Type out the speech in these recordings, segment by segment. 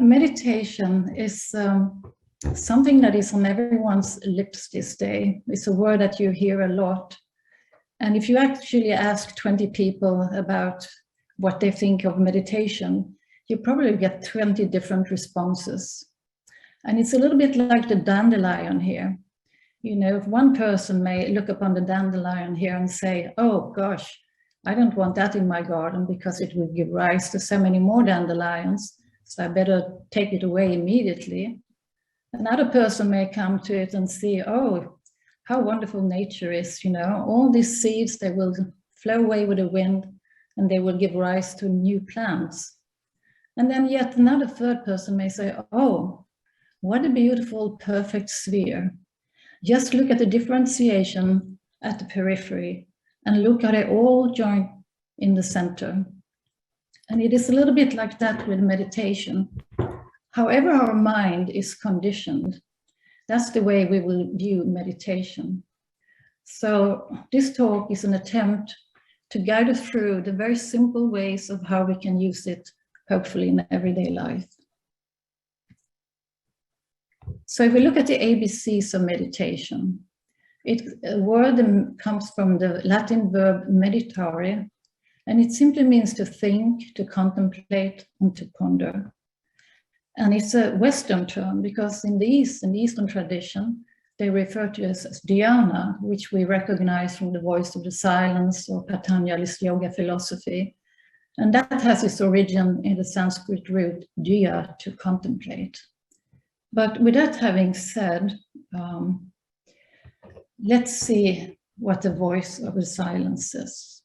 Meditation is something that is on everyone's lips this day. It's a word that you hear a lot. And if you actually ask 20 people about what they think of meditation, you probably get 20 different responses. And it's a little bit like the dandelion here. You know, if one person may look upon the dandelion here and say, oh gosh, I don't want that in my garden because it will give rise to so many more dandelions, so I better take it away immediately. Another person may come to it and see, oh, how wonderful nature is, you know, all these seeds, they will flow away with the wind and they will give rise to new plants. And then yet another third person may say, oh, what a beautiful, perfect sphere. Just look at the differentiation at the periphery and look how they all join in the center. And it is a little bit like that with meditation. However our mind is conditioned, that's the way we will view meditation. So this talk is an attempt to guide us through the very simple ways of how we can use it, hopefully in everyday life. So if we look at the ABCs of meditation, a word comes from the Latin verb meditare, and it simply means to think, to contemplate, and to ponder. And it's a Western term because in the East, in the Eastern tradition, they refer to it as dhyana, which we recognize from the Voice of the Silence or Patanjali's yoga philosophy. And that has its origin in the Sanskrit root dhya, to contemplate. But with that having said, let's see what the Voice of the Silence says.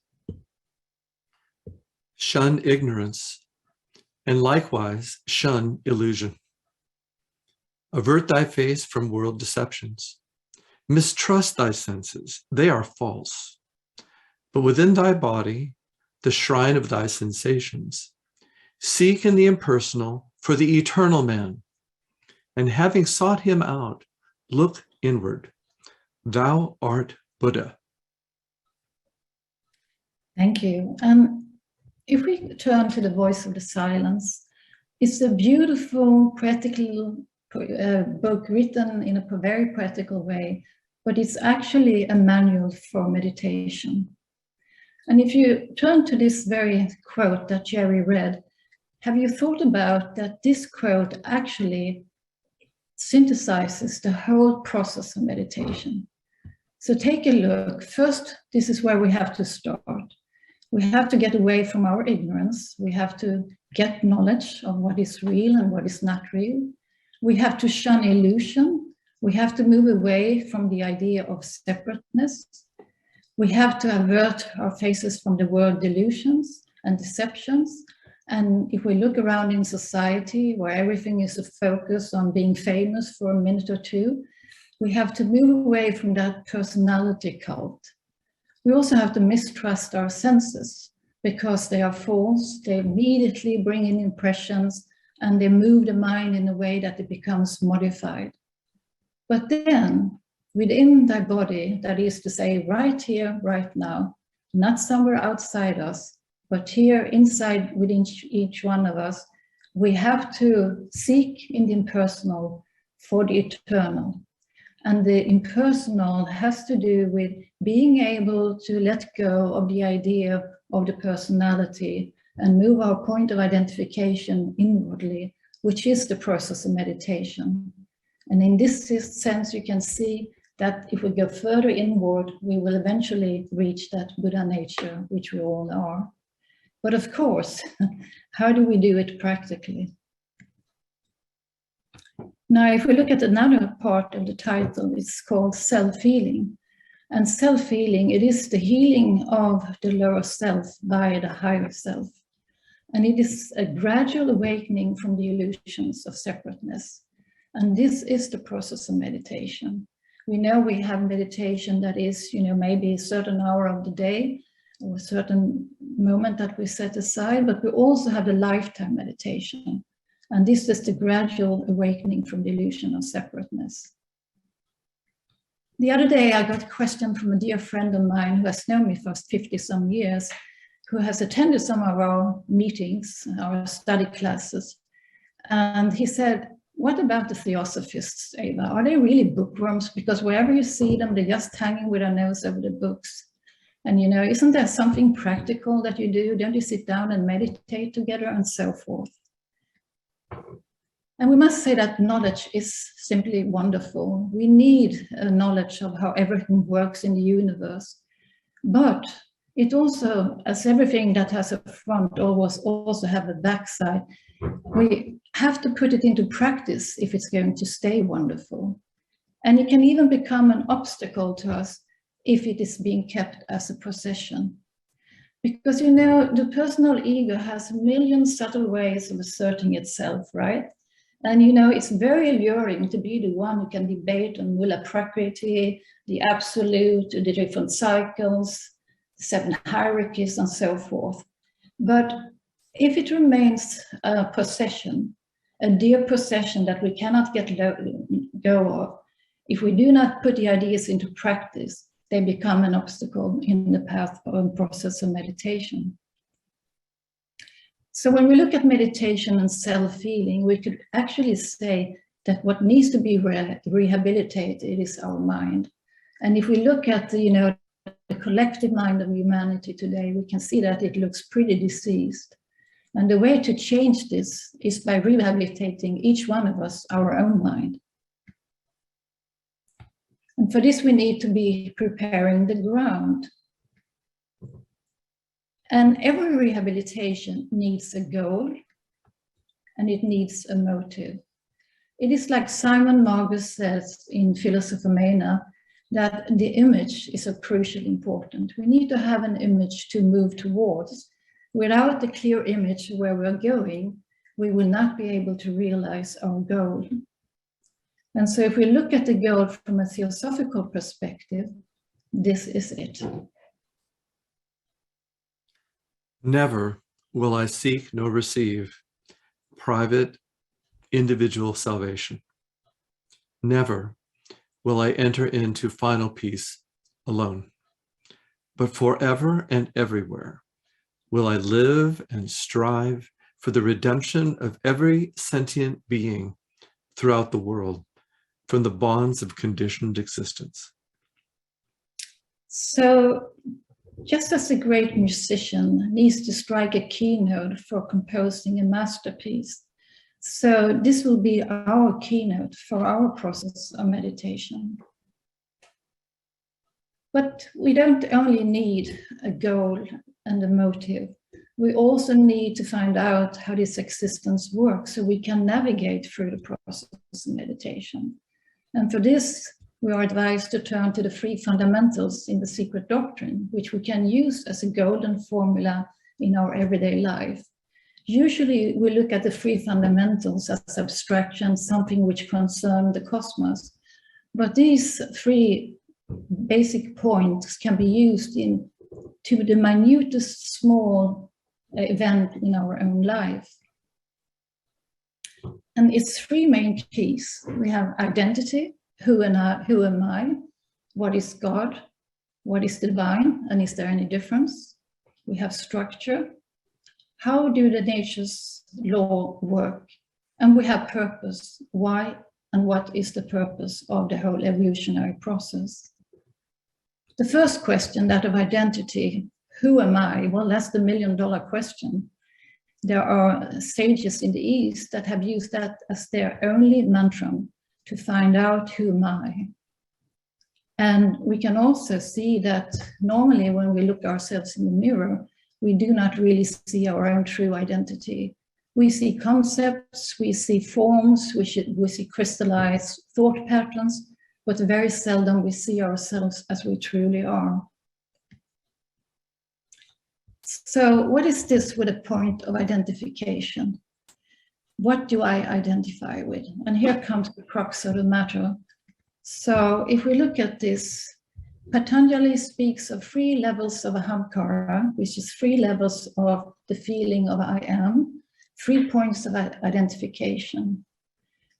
Shun ignorance, and likewise shun illusion. Avert thy face from world deceptions. Mistrust thy senses, they are false. But within thy body, the shrine of thy sensations, seek in the impersonal for the eternal man. And having sought him out, look inward. Thou art Buddha. Thank you. If we turn to the Voice of the Silence, it's a beautiful, practical book written in a very practical way, but it's actually a manual for meditation. And if you turn to this very quote that Jerry read, have you thought about that this quote actually synthesizes the whole process of meditation? So take a look. First, this is where we have to start. We have to get away from our ignorance. We have to get knowledge of what is real and what is not real. We have to shun illusion. We have to move away from the idea of separateness. We have to avert our faces from the word delusions and deceptions. And if we look around in society where everything is a focus on being famous for a minute or two, we have to move away from that personality cult. We also have to mistrust our senses because they are false. They immediately bring in impressions and they move the mind in a way that it becomes modified. But then within thy body, that is to say right here, right now, not somewhere outside us, but here inside within each one of us, we have to seek in the impersonal for the eternal. And the impersonal has to do with being able to let go of the idea of the personality and move our point of identification inwardly, which is the process of meditation. And in this sense, you can see that if we go further inward, we will eventually reach that Buddha nature, which we all are. But of course, how do we do it practically? Now, if we look at another part of the title, it's called self-healing. And self-healing, it is the healing of the lower self by the higher self. And it is a gradual awakening from the illusions of separateness. And this is the process of meditation. We know we have meditation that is, maybe a certain hour of the day or a certain moment that we set aside, but we also have the lifetime meditation. And this is the gradual awakening from the illusion of separateness. The other day, I got a question from a dear friend of mine who has known me for 50-some years, who has attended some of our meetings, our study classes. And he said, what about the theosophists, Eva? Are they really bookworms? Because wherever you see them, they're just hanging with their nose over the books. And, you know, isn't there something practical that you do? Don't you sit down and meditate together and so forth? And we must say that knowledge is simply wonderful. We need a knowledge of how everything works in the universe. But it also, as everything that has a front, always also have a backside. We have to put it into practice if it's going to stay wonderful. And it can even become an obstacle to us if it is being kept as a possession. Because, you know, the personal ego has a million subtle ways of asserting itself, right? And, you know, it's very alluring to be the one who can debate on Mula Prakriti, the absolute, the different cycles, the 7 hierarchies, and so forth. But if it remains a possession, a dear possession that we cannot get go of, if we do not put the ideas into practice, they become an obstacle in the path or process of meditation. So when we look at meditation and self-healing, we could actually say that what needs to be rehabilitated is our mind. And if we look at the, you know, the collective mind of humanity today, we can see that it looks pretty diseased. And the way to change this is by rehabilitating each one of us our own mind. And for this, we need to be preparing the ground. And every rehabilitation needs a goal, and it needs a motive. It is like Simon Margus says in Philosophomena, that the image is of crucial importance. We need to have an image to move towards. Without the clear image where we're going, we will not be able to realize our goal. And so if we look at the goal from a theosophical perspective, this is it. Never will I seek nor receive private, individual salvation. Never will I enter into final peace alone. But forever and everywhere will I live and strive for the redemption of every sentient being throughout the world from the bonds of conditioned existence. So, just as a great musician needs to strike a keynote for composing a masterpiece, so this will be our keynote for our process of meditation. But we don't only need a goal and a motive. We also need to find out how this existence works so we can navigate through the process of meditation. And for this, we are advised to turn to the 3 fundamentals in the Secret Doctrine, which we can use as a golden formula in our everyday life. Usually we look at the 3 fundamentals as abstractions, something which concern the cosmos. But these 3 basic points can be used to the minutest small event in our own life. And it's 3 main keys. We have identity, who am I, what is God, what is divine, and is there any difference? We have structure, how do the nature's law work? And we have purpose, why and what is the purpose of the whole evolutionary process? The first question, that of identity, who am I? Well, that's the $1 million question. There are sages in the East that have used that as their only mantra to find out who am I. And we can also see that normally when we look ourselves in the mirror, we do not really see our own true identity. We see concepts, we see forms, we see crystallized thought patterns, but very seldom we see ourselves as we truly are. So what is this with a point of identification? What do I identify with? And here comes the crux of the matter. So if we look at this, Patanjali speaks of 3 levels of ahamkara, which is 3 levels of the feeling of I am, 3 points of identification.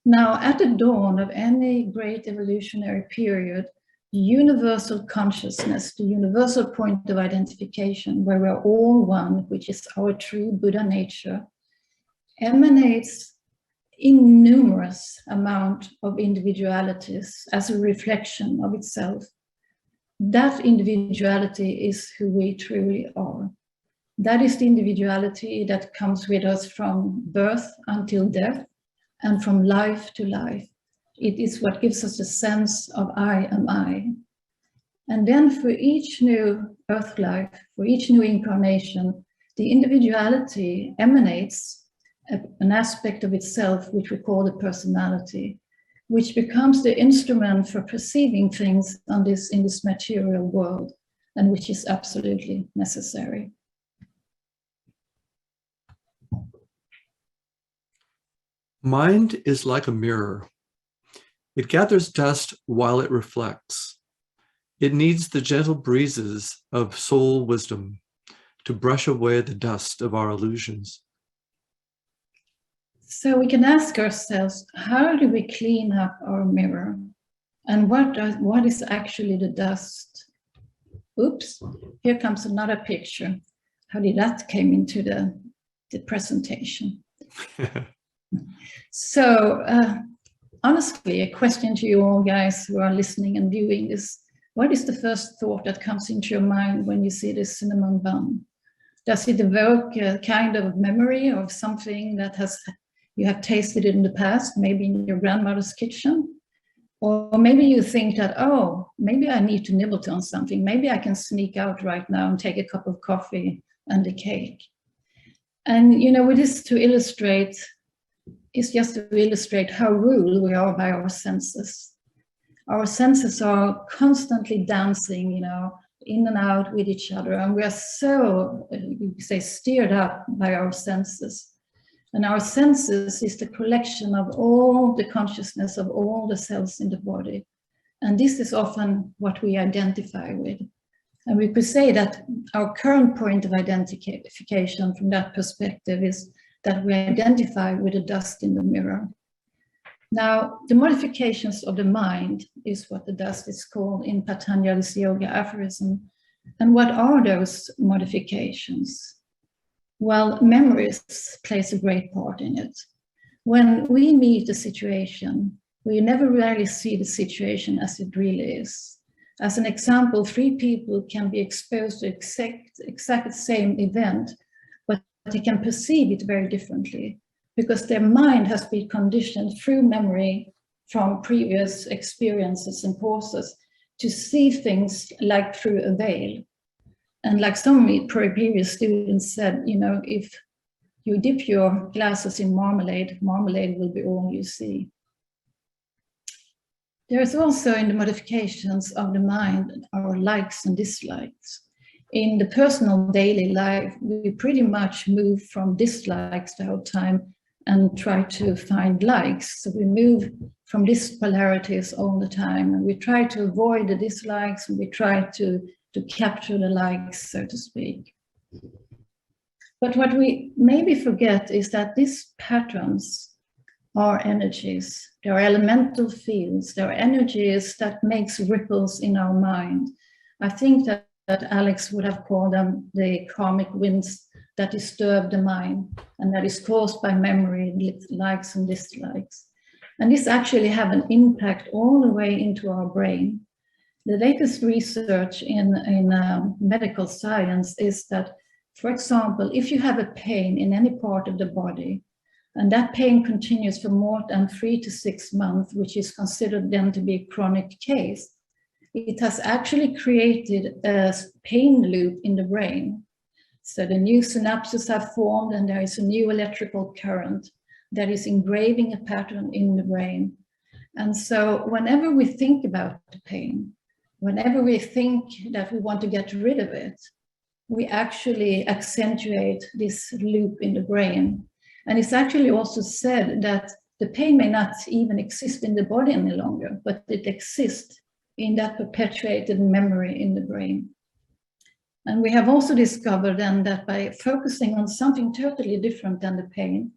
Now, at the dawn of any great evolutionary period, universal consciousness, the universal point of identification, where we're all one, which is our true Buddha nature, emanates in numerous amount of individualities as a reflection of itself. That individuality is who we truly are. That is the individuality that comes with us from birth until death and from life to life. It is what gives us a sense of I am I. And then for each new earth life, for each new incarnation, the individuality emanates an aspect of itself, which we call the personality, which becomes the instrument for perceiving things in this material world, and which is absolutely necessary. Mind is like a mirror. It gathers dust while it reflects. It needs the gentle breezes of soul wisdom to brush away the dust of our illusions. So we can ask ourselves, how do we clean up our mirror? And what is actually the dust? Oops, here comes another picture. How did that came into the presentation? So honestly, a question to you all guys who are listening and viewing is, what is the first thought that comes into your mind when you see this cinnamon bun? Does it evoke a kind of memory of something that you have tasted in the past, maybe in your grandmother's kitchen? Or maybe you think that, oh, maybe I need to nibble on something. Maybe I can sneak out right now and take a cup of coffee and a cake. And, you know, with this to illustrate, it's just to illustrate how ruled we are by our senses. Our senses are constantly dancing, you know, in and out with each other. And we are so, you say, steered up by our senses. And our senses is the collection of all the consciousness of all the cells in the body. And this is often what we identify with. And we could say that our current point of identification from that perspective is that we identify with the dust in the mirror. Now, the modifications of the mind is what the dust is called in Patanjali's yoga aphorism. And what are those modifications? Well, memories plays a great part in it. When we meet a situation, we never really see the situation as it really is. As an example, 3 people can be exposed to exact same event, but they can perceive it very differently because their mind has been conditioned through memory from previous experiences and courses to see things like through a veil. And like some previous students said, you know, if you dip your glasses in marmalade, marmalade will be all you see. There is also in the modifications of the mind our likes and dislikes. In the personal daily life, we pretty much move from dislikes the whole time and try to find likes. So we move from these polarities all the time, and we try to avoid the dislikes, and we try to capture the likes, so to speak. But what we maybe forget is that these patterns are energies. They are elemental fields. They are energies that makes ripples in our mind. I think that Alex would have called them the karmic winds that disturb the mind and that is caused by memory, likes and dislikes. And this actually have an impact all the way into our brain. The latest research in medical science is that, for example, if you have a pain in any part of the body, and that pain continues for more than 3 to 6 months, which is considered then to be a chronic case, it has actually created a pain loop in the brain. So the new synapses have formed and there is a new electrical current that is engraving a pattern in the brain. And so whenever we think about the pain, whenever we think that we want to get rid of it, we actually accentuate this loop in the brain. And it's actually also said that the pain may not even exist in the body any longer, but it exists in that perpetuated memory in the brain. And we have also discovered then that by focusing on something totally different than the pain,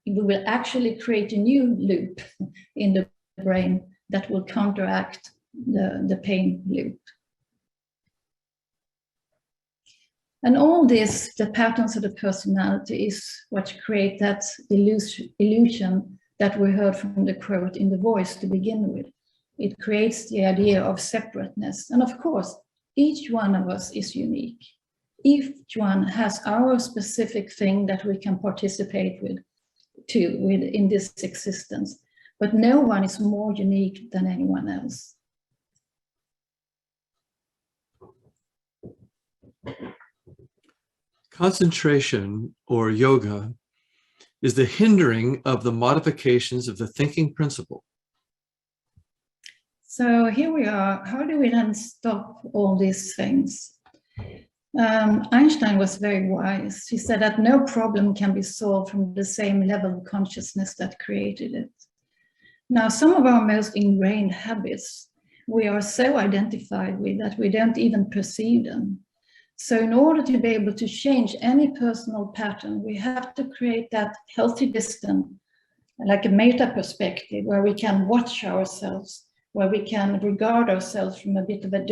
we will actually create a new loop in the brain that will counteract the pain loop. And all this, the patterns of the personality, is what create that illusion that we heard from the quote in the voice to begin with. It creates the idea of separateness. And of course, each one of us is unique. Each one has our specific thing that we can participate with in this existence. But no one is more unique than anyone else. Concentration, or yoga, is the hindering of the modifications of the thinking principle. So here we are. How do we then stop all these things? Einstein was very wise. He said that no problem can be solved from the same level of consciousness that created it. Now, some of our most ingrained habits, we are so identified with that we don't even perceive them. So in order to be able to change any personal pattern, we have to create that healthy distance, like a meta perspective, where we can watch ourselves, where we can regard ourselves from a bit of a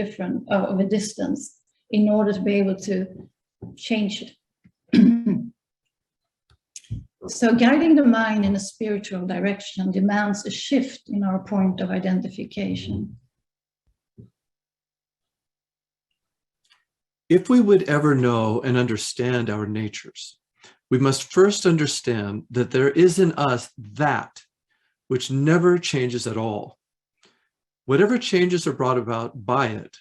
distance in order to be able to change it. So guiding the mind in a spiritual direction demands a shift in our point of identification. If we would ever know and understand our natures, we must first understand that there is in us that which never changes at all. Whatever changes are brought about by it,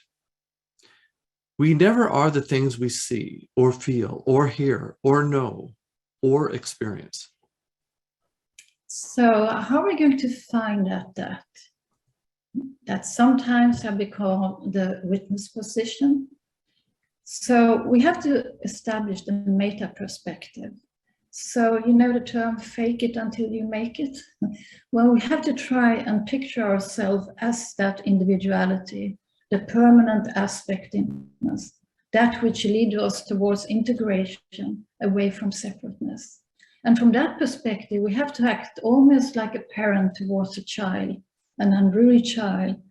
we never are the things we see or feel or hear or know or experience. So how are we going to find out that sometimes have been called the witness position? So we have to establish the meta perspective. So you know the term fake it until you make it? Well, we have to try and picture ourselves as that individuality, the permanent aspect in us, that which leads us towards integration away from separateness. And from that perspective, we have to act almost like a parent towards a child, an unruly child.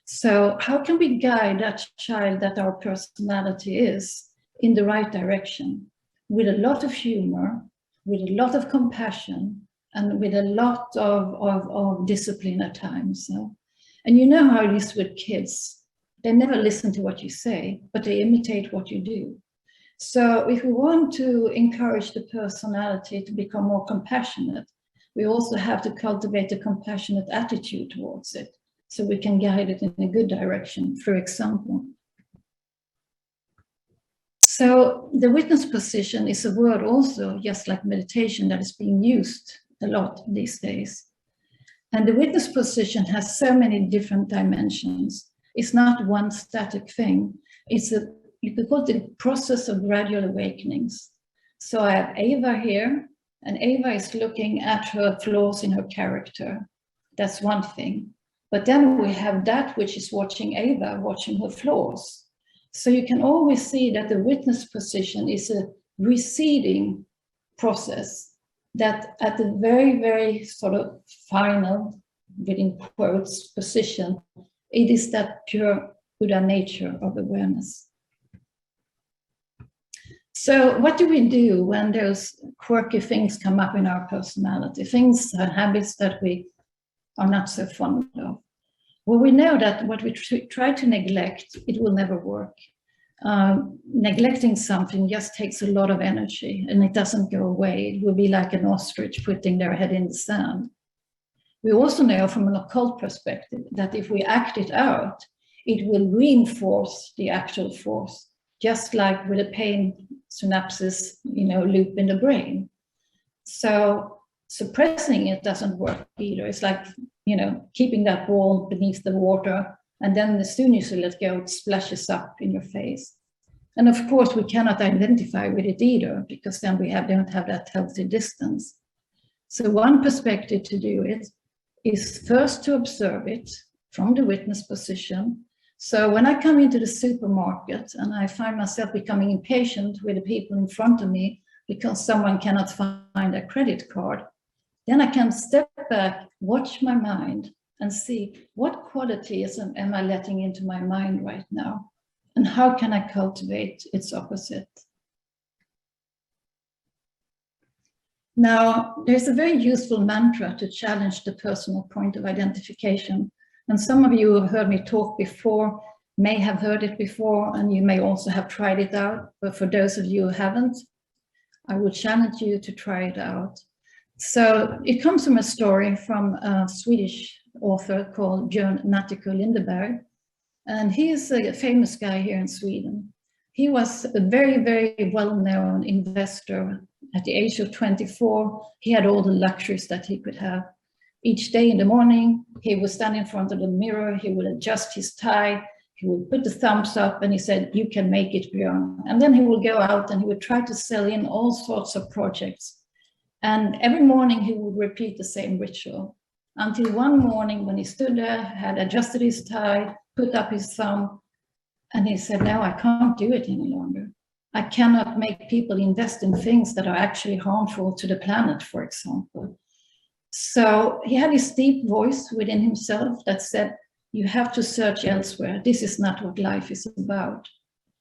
So how can we guide that child that our personality is in the right direction with a lot of humor, with a lot of compassion, and with a lot of discipline at times? And you know how it is with kids. They never listen to what you say, but they imitate what you do. So if we want to encourage the personality to become more compassionate, we also have to cultivate a compassionate attitude towards it, so we can guide it in a good direction, for example. So the witness position is a word also, just like meditation, that is being used a lot these days. And the witness position has so many different dimensions. It's not one static thing. You could call it a process of gradual awakenings. So I have Ava here, and Ava is looking at her flaws in her character. That's one thing. But then we have that which is watching Ava, watching her flaws. So you can always see that the witness position is a receding process that at the very, very sort of final, within quotes, position, it is that pure Buddha nature of awareness. So what do we do when those quirky things come up in our personality, things and habits that we are not so fond of? Well, we know that what we try to neglect, it will never work. Neglecting something just takes a lot of energy and it doesn't go away. It will be like an ostrich putting their head in the sand. We also know from an occult perspective that if we act it out, it will reinforce the actual force, just like with a pain synapses, loop in the brain. So suppressing it doesn't work either. It's like, keeping that ball beneath the water, and then as soon as you let go, it splashes up in your face. And of course, we cannot identify with it either, because then we don't have that healthy distance. So one perspective to do it is first to observe it from the witness position. So when I come into the supermarket and I find myself becoming impatient with the people in front of me because someone cannot find a credit card, then I can step back, watch my mind, and see what qualities am I letting into my mind right now, and how can I cultivate its opposite. Now, there's a very useful mantra to challenge the personal point of identification. And some of you who have heard me talk before may have heard it before, and you may also have tried it out. But for those of you who haven't, I would challenge you to try it out. So it comes from a story from a Swedish author called Björn Natthiko Lindeberg. And he is a famous guy here in Sweden. He was a very, very well-known investor. At the age of 24, he had all the luxuries that he could have. Each day in the morning, he would stand in front of the mirror, he would adjust his tie, he would put the thumbs up and he said, "You can make it, Björn." And then he would go out and he would try to sell in all sorts of projects. And every morning he would repeat the same ritual until one morning when he stood there, had adjusted his tie, put up his thumb, and he said, "No, I can't do it any longer. I cannot make people invest in things that are actually harmful to the planet, for example." So he had this deep voice within himself that said, "You have to search elsewhere. This is not what life is about."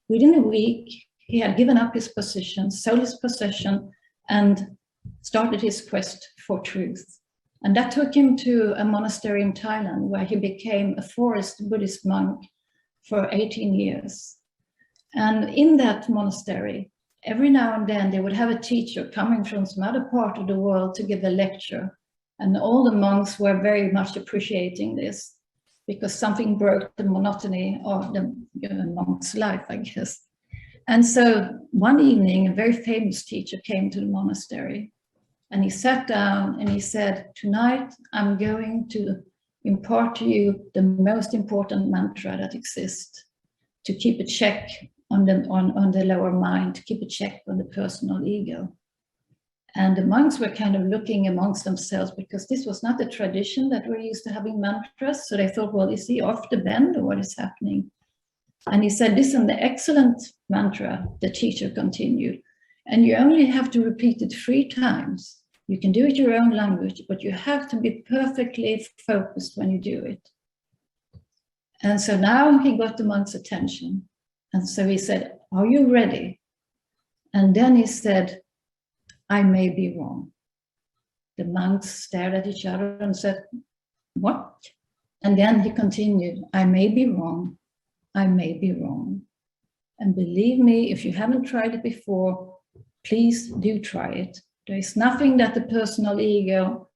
Within a week, he had given up his position, sold his possession, and started his quest for truth. And that took him to a monastery in Thailand, where he became a forest Buddhist monk for 18 years. And in that monastery, every now and then, they would have a teacher coming from some other part of the world to give a lecture. And all the monks were very much appreciating this, because something broke the monotony of the monk's life, I guess. And so one evening, a very famous teacher came to the monastery, and he sat down and he said, "Tonight, I'm going to impart to you the most important mantra that exists, to keep a check on the lower mind, to keep a check on the personal ego." And the monks were kind of looking amongst themselves, because this was not a tradition that we're used to having mantras. So they thought, well, is he off the bend or what is happening? And he said, "Listen, the excellent mantra," the teacher continued, "and you only have to repeat it 3 times. You can do it your own language, but you have to be perfectly focused when you do it." And so now he got the monk's attention. And so he said, "Are you ready?" And then he said, "I may be wrong." The monks stared at each other and said, "What?" And then he continued, "I may be wrong. I may be wrong. And believe me, if you haven't tried it before, please do try it. There is nothing that the personal ego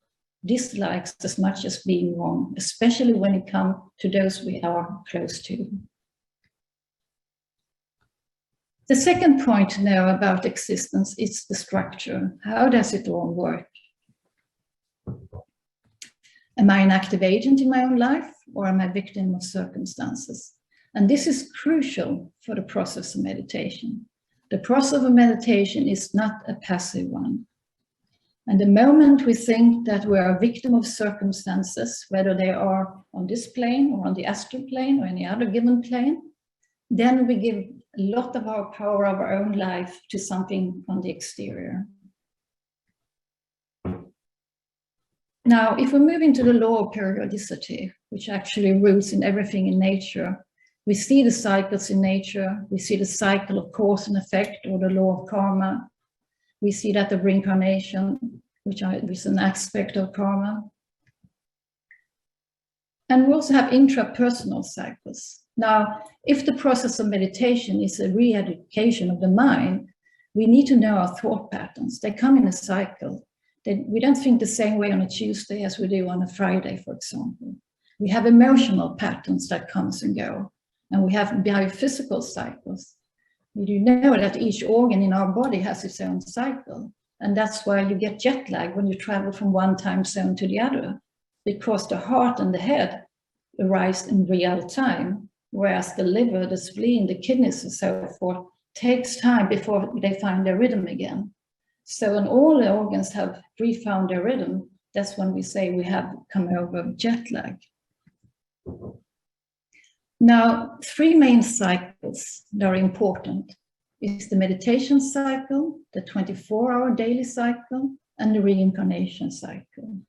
dislikes as much as being wrong, especially when it comes to those we are close to." The second point to know about existence is the structure. How does it all work? Am I an active agent in my own life, or am I a victim of circumstances? And this is crucial for the process of meditation. The process of meditation is not a passive one. And the moment we think that we are a victim of circumstances, whether they are on this plane or on the astral plane or any other given plane, then we give a lot of our power of our own life to something on the exterior. Now, if we move into the law of periodicity, which actually roots in everything in nature, we see the cycles in nature, we see the cycle of cause and effect, or the law of karma. We see that of reincarnation, which is an aspect of karma. And we also have intrapersonal cycles. Now, if the process of meditation is a re-education of the mind, we need to know our thought patterns. They come in a cycle. We don't think the same way on a Tuesday as we do on a Friday, for example. We have emotional patterns that comes and go, and we have biophysical cycles. We do know that each organ in our body has its own cycle, and that's why you get jet lag when you travel from one time zone to the other, because the heart and the head arise in real time, whereas the liver, the spleen, the kidneys, and so forth takes time before they find their rhythm again. So when all the organs have refound their rhythm, that's when we say we have come over jet lag. Now, 3 main cycles that are important is the meditation cycle, the 24-hour daily cycle, and the reincarnation cycle.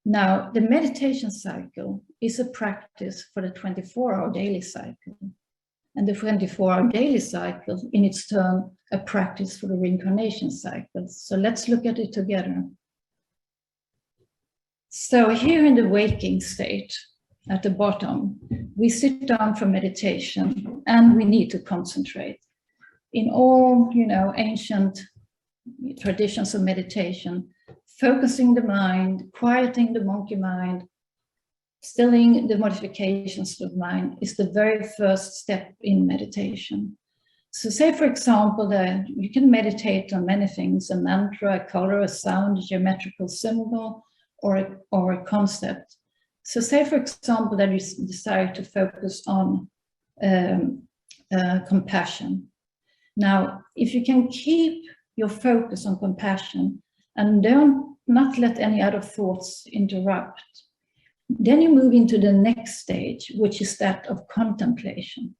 Now, the meditation cycle is a practice for the 24-hour daily cycle. And the 24-hour daily cycle, in its turn, a practice for the reincarnation cycle. So let's look at it together. So here in the waking state, at the bottom, we sit down for meditation and we need to concentrate. In all, ancient traditions of meditation, focusing the mind, quieting the monkey mind, stilling the modifications of mind is the very first step in meditation. So say, for example, that you can meditate on many things, a mantra, a color, a sound, a geometrical symbol, or a concept. So say, for example, that you desire to focus on compassion. Now, if you can keep your focus on compassion and not let any other thoughts interrupt, then you move into the next stage, which is that of contemplation.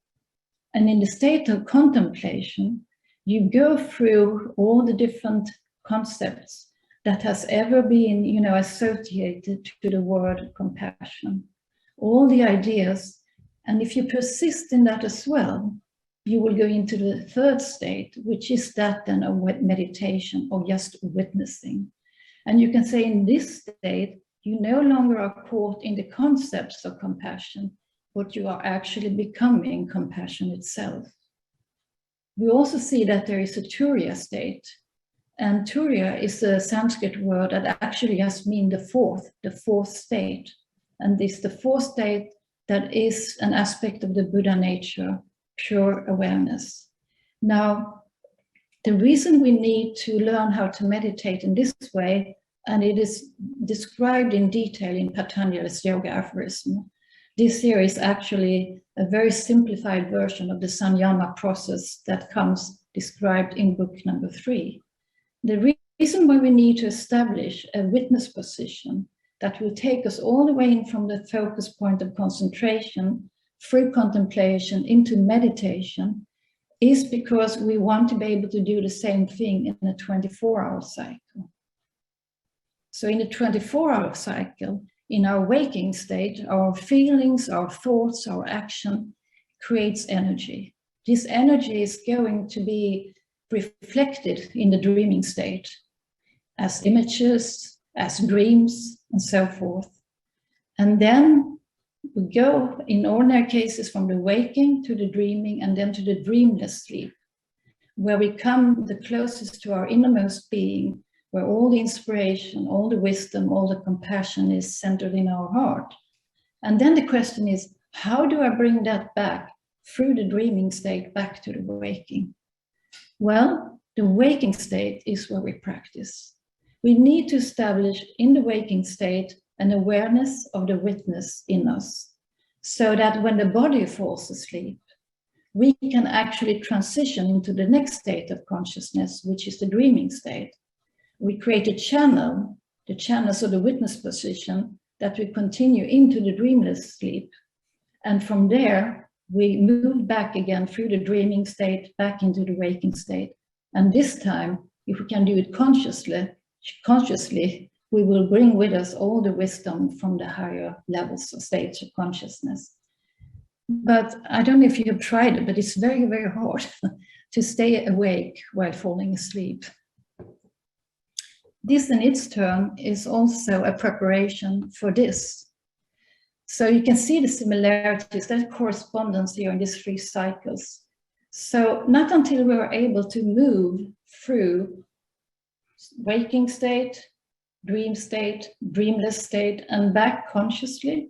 And in the state of contemplation, you go through all the different concepts that has ever been, associated to the word compassion, all the ideas. And if you persist in that as well, you will go into the third state, which is that then of meditation or just witnessing. And you can say in this state, you no longer are caught in the concepts of compassion, but you are actually becoming compassion itself. We also see that there is a Turiya state. And Turiya is a Sanskrit word that actually just means the fourth state. And this the fourth state that is an aspect of the Buddha nature, pure awareness. Now, the reason we need to learn how to meditate in this way, and it is described in detail in Patanjali's Yoga Aphorism. This here is actually a very simplified version of the Sanyama process that comes described in book number 3. The reason why we need to establish a witness position that will take us all the way in from the focus point of concentration through contemplation into meditation is because we want to be able to do the same thing in a 24-hour cycle. So in the 24-hour cycle, in our waking state, our feelings, our thoughts, our action creates energy. This energy is going to be reflected in the dreaming state as images, as dreams, and so forth. And then we go, in ordinary cases, from the waking to the dreaming and then to the dreamless sleep, where we come the closest to our innermost being, where all the inspiration, all the wisdom, all the compassion is centered in our heart. And then the question is, how do I bring that back through the dreaming state back to the waking? Well, the waking state is where we practice. We need to establish in the waking state an awareness of the witness in us, so that when the body falls asleep, we can actually transition into the next state of consciousness, which is the dreaming state. We create a channel, the channels of the witness position, that we continue into the dreamless sleep. And from there, we move back again through the dreaming state, back into the waking state. And this time, if we can do it consciously, we will bring with us all the wisdom from the higher levels of states of consciousness. But I don't know if you have tried it, but it's very, very hard to stay awake while falling asleep. This in its turn is also a preparation for this. So you can see the similarities, that correspondence here in these 3 cycles. So not until we are able to move through waking state, dream state, dreamless state, and back consciously,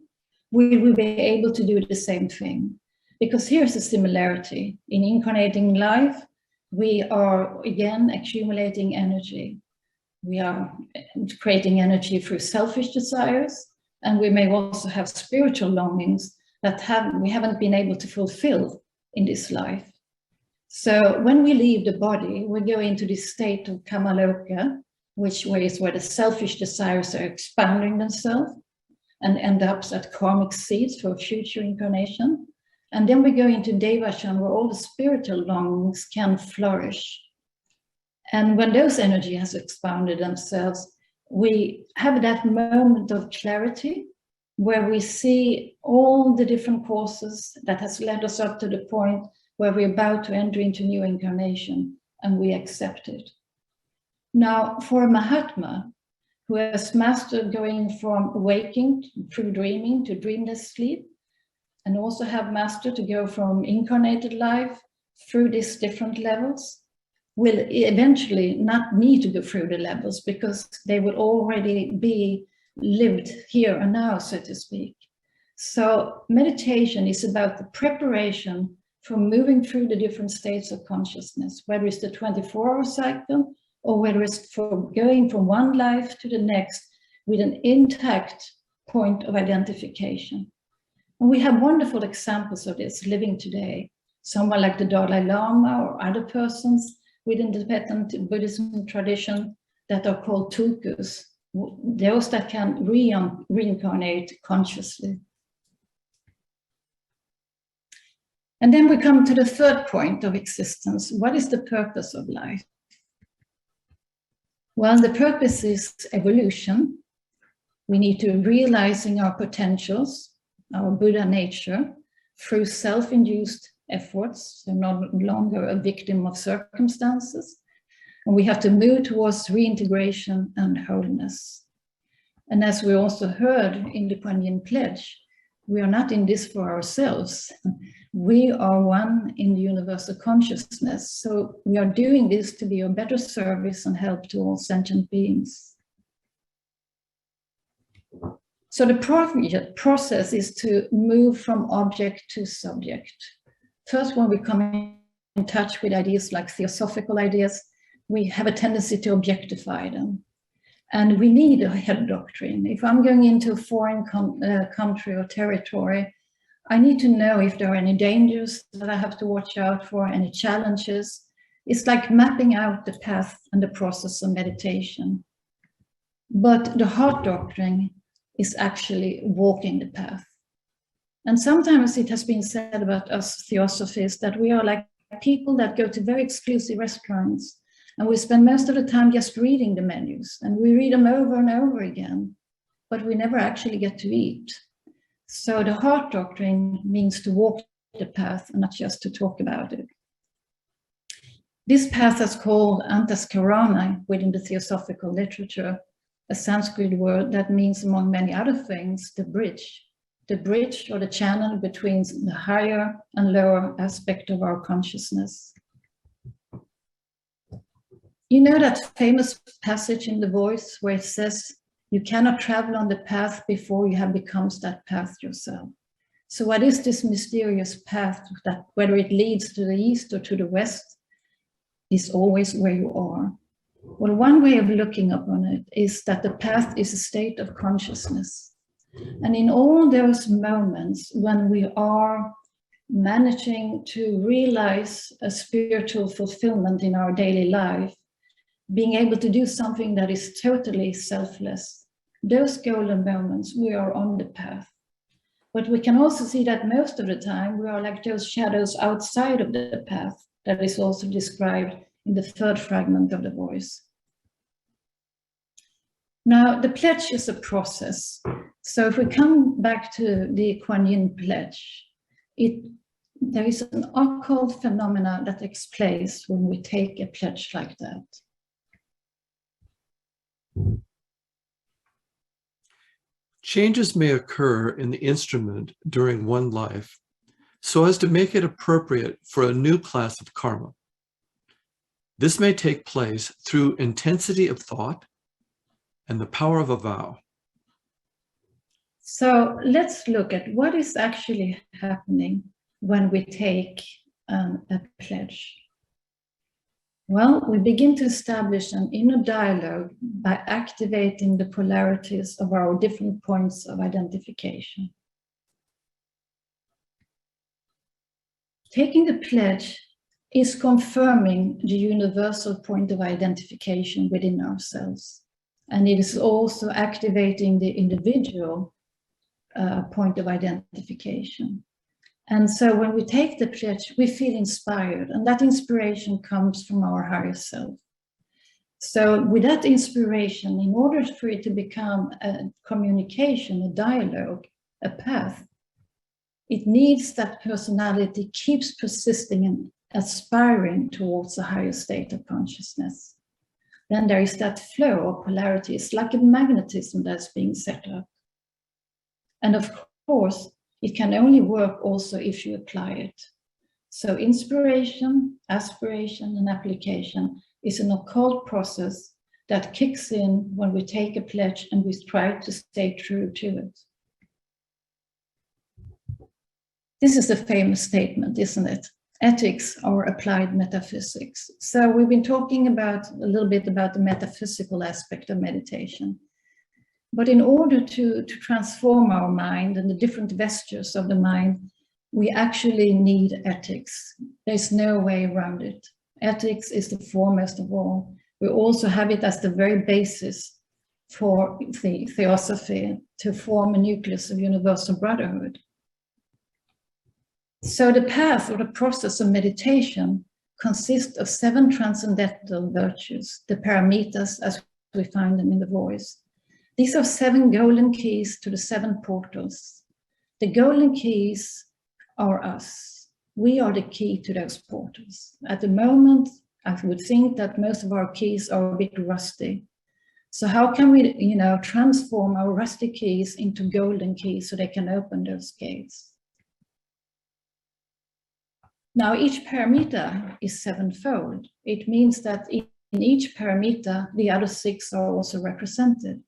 we will be able to do the same thing. Because here's a similarity. In incarnating life, we are again accumulating energy. We are creating energy through selfish desires, and we may also have spiritual longings that we haven't been able to fulfill in this life. So when we leave the body, we go into this state of Kamaloka, which is where the selfish desires are expanding themselves and end up as karmic seeds for a future incarnation. And then we go into Devachan, where all the spiritual longings can flourish. And when those energies has expanded themselves, we have that moment of clarity where we see all the different causes that has led us up to the point where we're about to enter into new incarnation, and we accept it. Now, for a Mahatma, who has mastered going from waking through dreaming to dreamless sleep, and also have mastered to go from incarnated life through these different levels, will eventually not need to go through the levels because they will already be lived here and now, so to speak. So meditation is about the preparation for moving through the different states of consciousness, whether it's the 24-hour cycle or whether it's for going from one life to the next with an intact point of identification. And we have wonderful examples of this living today. Someone like the Dalai Lama or other persons within the Tibetan Buddhism tradition that are called tulkus, those that can reincarnate consciously. And then we come to the third point of existence. What is the purpose of life? Well, the purpose is evolution. We need to realizing our potentials, our Buddha nature, through self-induced efforts, so no longer a victim of circumstances. And we have to move towards reintegration and wholeness. And as we also heard in the Kuan Yin Pledge, we are not in this for ourselves. We are one in the universal consciousness. So we are doing this to be of better service and help to all sentient beings. So the process is to move from object to subject. First, when we come in touch with ideas like theosophical ideas, we have a tendency to objectify them. And we need a head doctrine. If I'm going into a foreign country or territory, I need to know if there are any dangers that I have to watch out for, any challenges. It's like mapping out the path and the process of meditation. But the heart doctrine is actually walking the path. And sometimes it has been said about us theosophists that we are like people that go to very exclusive restaurants and we spend most of the time just reading the menus and we read them over and over again, but we never actually get to eat. So the heart doctrine means to walk the path and not just to talk about it. This path is called Antaskarana within the theosophical literature, a Sanskrit word that means, among many other things, the bridge or the channel between the higher and lower aspect of our consciousness. You know that famous passage in The Voice where it says, you cannot travel on the path before you have become that path yourself. So what is this mysterious path that, whether it leads to the east or to the west, is always where you are? Well, one way of looking upon it is that the path is a state of consciousness. And in all those moments when we are managing to realize a spiritual fulfillment in our daily life, being able to do something that is totally selfless, those golden moments, we are on the path. But we can also see that most of the time we are like those shadows outside of the path that is also described in the third fragment of The Voice. Now, the pledge is a process. So if we come back to the Kuan Yin Pledge, there is an occult phenomena that takes place when we take a pledge like that. Changes may occur in the instrument during one life so as to make it appropriate for a new class of karma. This may take place through intensity of thought and the power of a vow. So let's look at what is actually happening when we take a pledge. Well, we begin to establish an inner dialogue by activating the polarities of our different points of identification. Taking the pledge is confirming the universal point of identification within ourselves. And it is also activating the individual point of identification. And so when we take the pledge, we feel inspired, and that inspiration comes from our higher self. So with that inspiration, in order for it to become a communication, a dialogue, a path, it needs that personality keeps persisting and aspiring towards a higher state of consciousness. Then there is that flow of polarity. It's like a magnetism that's being set up. And of course, it can only work also if you apply it. So inspiration, aspiration, and application is an occult process that kicks in when we take a pledge and we try to stay true to it. This is a famous statement, isn't it? Ethics or applied metaphysics. So we've been talking about a little bit about the metaphysical aspect of meditation. But in order to transform our mind and the different vestures of the mind, we actually need ethics. There's no way around it. Ethics is the foremost of all. We also have it as the very basis for the theosophy to form a nucleus of universal brotherhood. So the path or the process of meditation consists of 7 transcendental virtues, the paramitas as we find them in the voice. These are 7 golden keys to the 7 portals. The golden keys are us. We are the key to those portals. At the moment, I would think that most of our keys are a bit rusty. So how can we, transform our rusty keys into golden keys so they can open those gates? Now, each paramita is 7-fold. It means that in each paramita, the other 6 are also represented.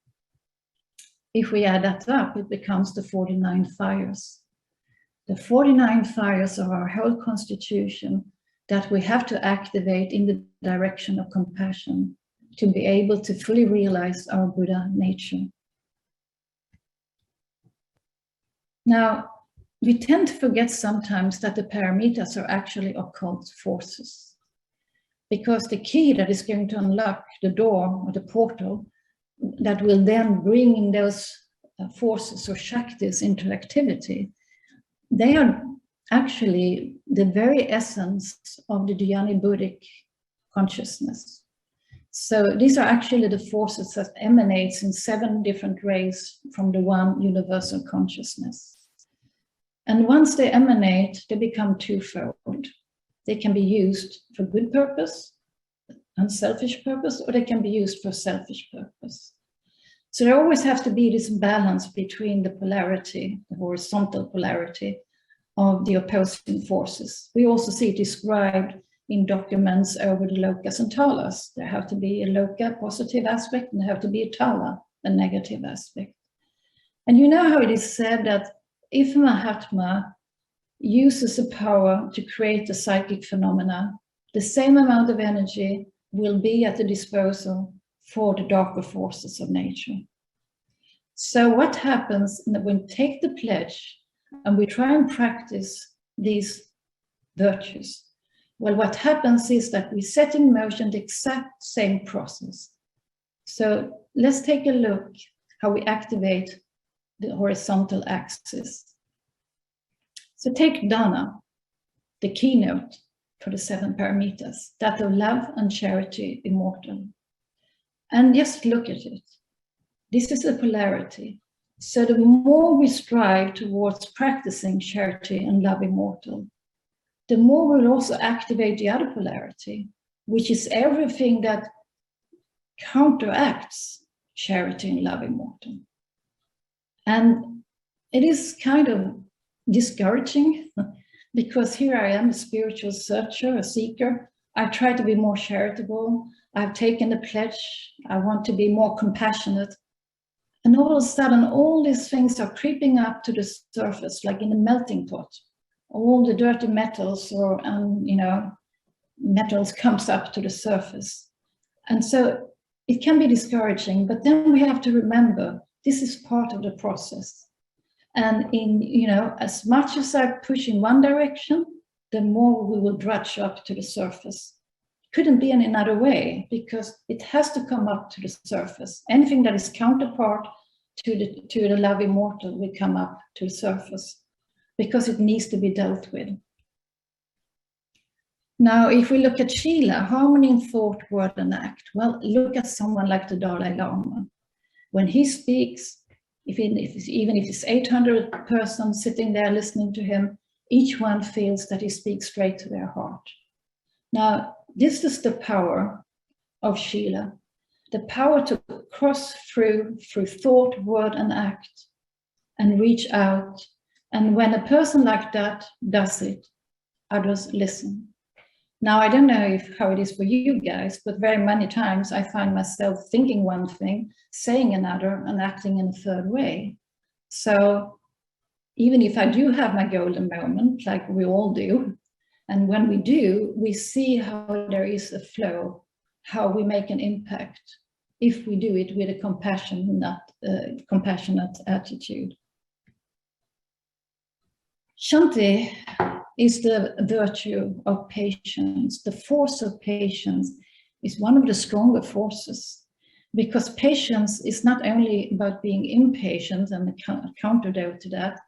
If we add that up, it becomes the 49 fires. The 49 fires are our whole constitution that we have to activate in the direction of compassion to be able to fully realize our Buddha nature. Now, we tend to forget sometimes that the paramitas are actually occult forces, because the key that is going to unlock the door or the portal that will then bring in those forces or shaktis into activity, they are actually the very essence of the Dhyani Buddhic consciousness. So these are actually the forces that emanates in 7 different rays from the one universal consciousness. And once they emanate, they become twofold. They can be used for good purpose, unselfish purpose, or they can be used for selfish purpose. So there always has to be this balance between the polarity, the horizontal polarity of the opposing forces. We also see it described in documents over the lokas and talas. There have to be a loka, positive aspect, and there have to be a tala, a negative aspect. And you know how it is said that if Mahatma uses a power to create a psychic phenomena, the same amount of energy will be at the disposal for the darker forces of nature. So what happens when we take the pledge and we try and practice these virtues? Well, what happens is that we set in motion the exact same process. So let's take a look how we activate the horizontal axis. So take Dana, the keynote for the 7 paramitas, that of love and charity immortal. And just look at it. This is a polarity. So the more we strive towards practicing charity and love immortal, the more we'll also activate the other polarity, which is everything that counteracts charity and love immortal. And it is kind of discouraging because here I am, a spiritual searcher, a seeker. I try to be more charitable. I've taken the pledge. I want to be more compassionate. And all of a sudden, all these things are creeping up to the surface, like in a melting pot. All the dirty metals or, metals comes up to the surface. And so it can be discouraging, but then we have to remember this is part of the process. And as much as I push in one direction, the more we will drudge up to the surface. Couldn't be in another way because it has to come up to the surface. Anything that is counterpart to the love immortal will come up to the surface because it needs to be dealt with. Now, if we look at Sheela, harmony in thought, word, and act, well, look at someone like the Dalai Lama. When he speaks, even if it's 800 persons sitting there listening to him, each one feels that he speaks straight to their heart. Now, this is the power of Sheela, the power to cross through thought, word, and act, and reach out. And when a person like that does it, others listen. Now, I don't know how it is for you guys, but very many times I find myself thinking one thing, saying another, and acting in a third way. So even if I do have my golden moment, like we all do, and when we do, we see how there is a flow, how we make an impact if we do it with a compassionate attitude. Shanti is the virtue of patience. The force of patience is one of the stronger forces, because patience is not only about being impatient and a counterdote to that,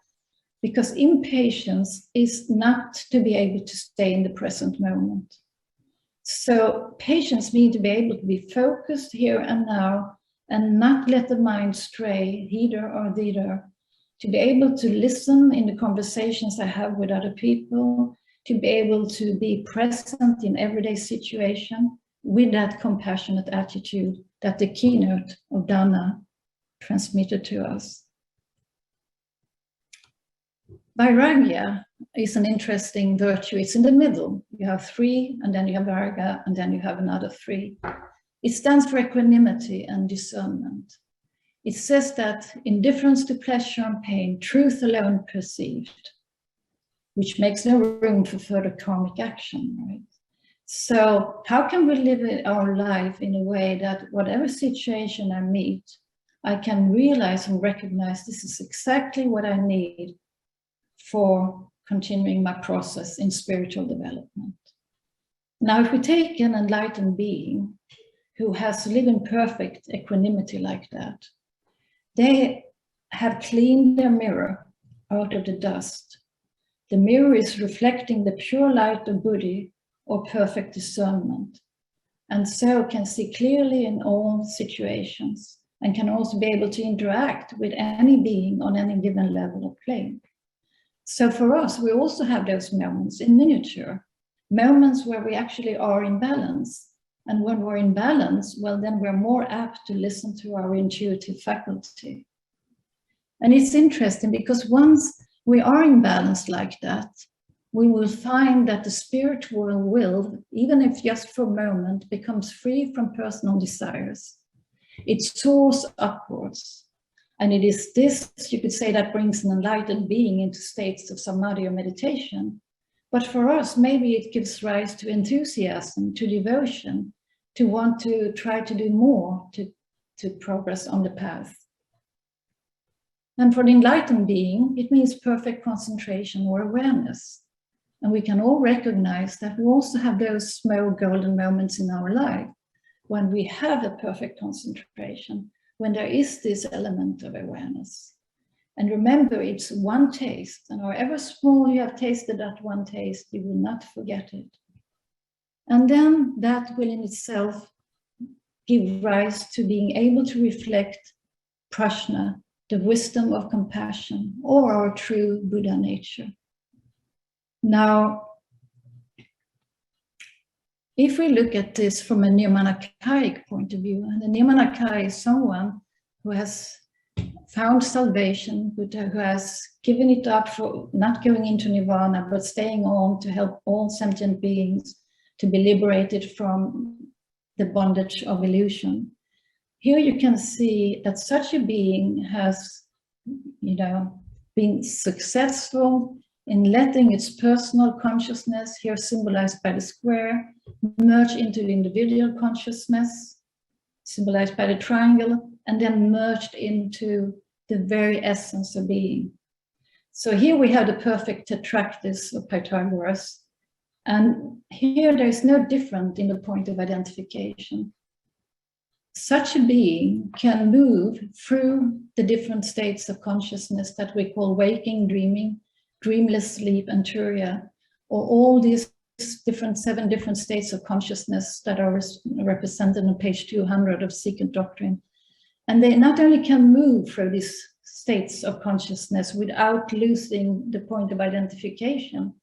because impatience is not to be able to stay in the present moment. So patience means to be able to be focused here and now and not let the mind stray hither or thither, to be able to listen in the conversations I have with other people, to be able to be present in everyday situation with that compassionate attitude that the keynote of Dana transmitted to us. Vairagya is an interesting virtue. It's in the middle. You have 3, and then you have Vairagya, and then you have another 3. It stands for equanimity and discernment. It says that indifference to pleasure and pain, truth alone perceived, which makes no room for further karmic action, right? So how can we live our life in a way that whatever situation I meet, I can realize and recognize this is exactly what I need for continuing my process in spiritual development. Now, if we take an enlightened being who has lived in perfect equanimity like that, they have cleaned their mirror out of the dust. The mirror is reflecting the pure light of Buddhi or perfect discernment, and so can see clearly in all situations and can also be able to interact with any being on any given level or plane. So for us, we also have those moments in miniature, moments where we actually are in balance. And when we're in balance, well, then we're more apt to listen to our intuitive faculty. And it's interesting because once we are in balance like that, we will find that the spiritual will, even if just for a moment, becomes free from personal desires. It soars upwards. And it is this, you could say, that brings an enlightened being into states of samadhi or meditation. But for us, maybe it gives rise to enthusiasm, to devotion, to want to try to do more to progress on the path. And for the enlightened being, it means perfect concentration or awareness. And we can all recognize that we also have those small golden moments in our life when we have a perfect concentration, when there is this element of awareness. And remember, it's one taste, and however small you have tasted that one taste, you will not forget it. And then that will in itself give rise to being able to reflect prajna, the wisdom of compassion, or our true Buddha nature. Now, if we look at this from a Nirmanakāyic point of view, and the Nirmanakāya is someone who has found salvation, who has given it up for not going into nirvana, but staying on to help all sentient beings to be liberated from the bondage of illusion. Here you can see that such a being has, been successful in letting its personal consciousness, here symbolized by the square, merge into the individual consciousness, symbolized by the triangle, and then merged into the very essence of being. So here we have the perfect tetractys of Pythagoras. And here there is no different in the point of identification. Such a being can move through the different states of consciousness that we call waking, dreaming, dreamless sleep, and turiya, or all these seven different states of consciousness that are represented on page 200 of Secret Doctrine. And they not only can move through these states of consciousness without losing the point of identification,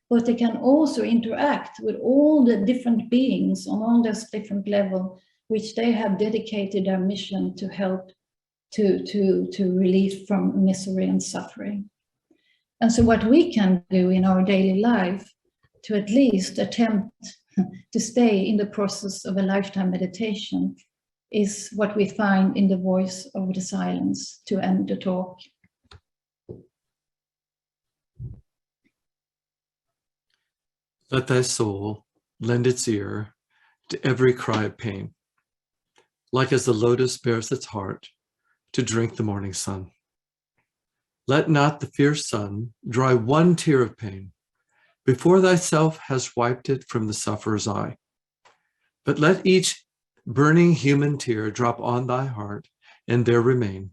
but they can also interact with all the different beings on all those different levels, which they have dedicated their mission to help to relief from misery and suffering. And so what we can do in our daily life to at least attempt to stay in the process of a lifetime meditation is what we find in the voice of the silence to end the talk. Let thy soul lend its ear to every cry of pain, like as the lotus bears its heart to drink the morning sun. Let not the fierce sun dry one tear of pain before thyself has wiped it from the sufferer's eye. But let each burning human tear drop on thy heart and there remain,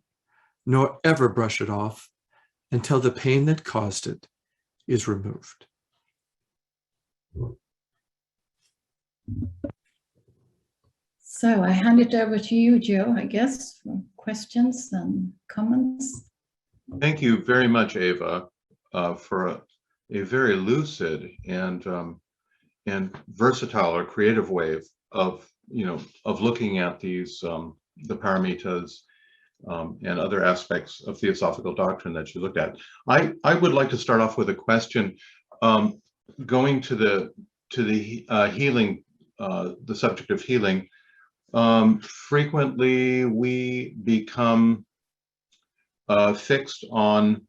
nor ever brush it off until the pain that caused it is removed. So I hand it over to you, Joe, I guess, for questions and comments. Thank you very much, Eva, for a very lucid and versatile or creative way of looking at these the paramitas and other aspects of theosophical doctrine that you looked at. I would like to start off with a question, going to the healing, the subject of healing. Frequently we become fixed on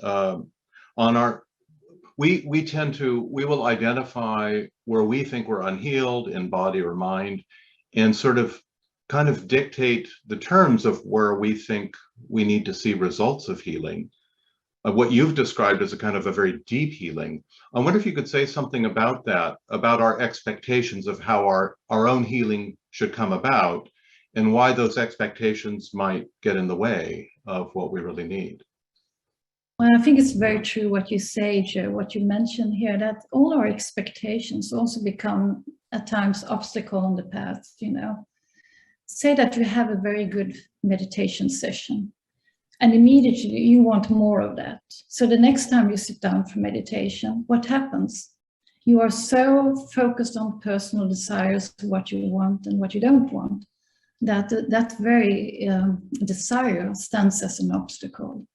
our, we will identify where we think we're unhealed in body or mind, and sort of kind of dictate the terms of where we think we need to see results of healing. What you've described as a kind of a very deep healing. I wonder if you could say something about that, about our expectations of how our own healing should come about, and why those expectations might get in the way of what we really need. Well, I think it's very true what you say, Joe, what you mentioned here, that all our expectations also become at times obstacle on the path, Say that you have a very good meditation session and immediately you want more of that. So the next time you sit down for meditation, what happens? You are so focused on personal desires, what you want and what you don't want, that very desire stands as an obstacle.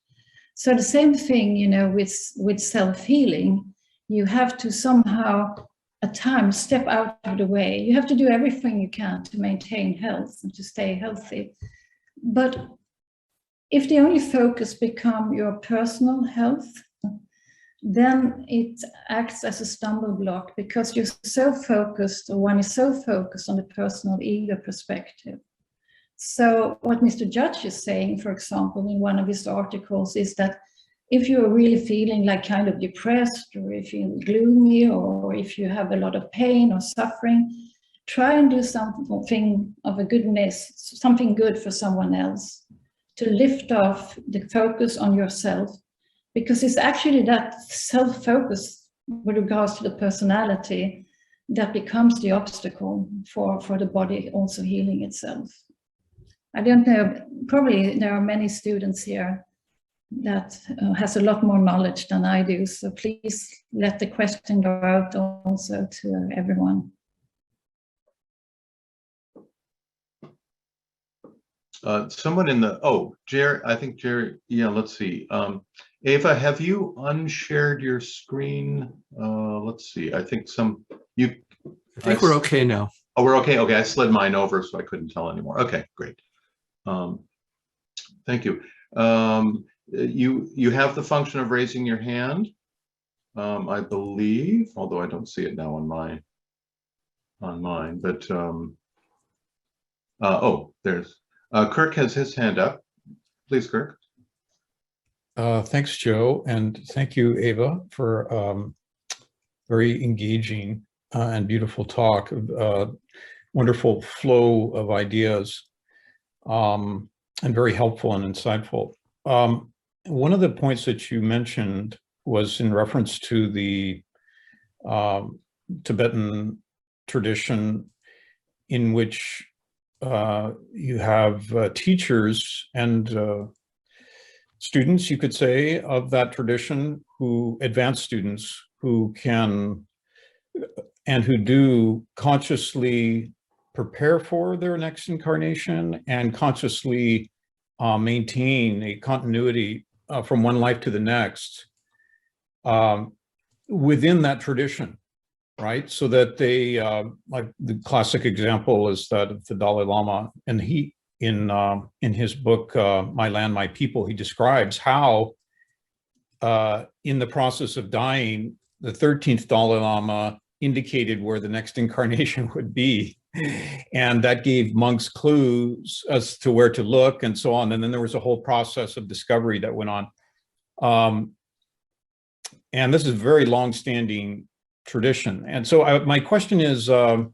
So the same thing, with self-healing, you have to somehow at times step out of the way. You have to do everything you can to maintain health and to stay healthy. But if the only focus become your personal health, then it acts as a stumble block because you're so focused, or one is so focused on the personal ego perspective. So what Mr. Judge is saying, for example, in one of his articles, is that if you're really feeling like kind of depressed, or if you're gloomy, or if you have a lot of pain or suffering, try and do something of a goodness, something good for someone else, to lift off the focus on yourself, because it's actually that self-focus with regards to the personality that becomes the obstacle for the body also healing itself. I don't know, probably there are many students here that has a lot more knowledge than I do, so please let the question go out also to everyone. Someone in the, Jerry, I think Jerry, yeah, let's see. Eva, have you unshared your screen? Let's see, I think I think we're okay now. Oh, we're okay. Okay, I slid mine over so I couldn't tell anymore. Okay, great. Thank you. You have the function of raising your hand, I believe, although I don't see it now on mine, but there's Kirk has his hand up. Please, Kirk. Thanks, Joe, and thank you, Eva, for very engaging and beautiful talk, wonderful flow of ideas, and very helpful and insightful. One of the points that you mentioned was in reference to the Tibetan tradition in which you have teachers and students, you could say, of that tradition, who advanced students who can and who do consciously prepare for their next incarnation and consciously maintain a continuity from one life to the next within that tradition, right? So that they, like the classic example is that of the Dalai Lama, and he, in his book, My Land, My People, he describes how in the process of dying, the 13th Dalai Lama indicated where the next incarnation would be. And that gave monks clues as to where to look and so on. And then there was a whole process of discovery that went on. And this is a very long-standing tradition. And so my question is, what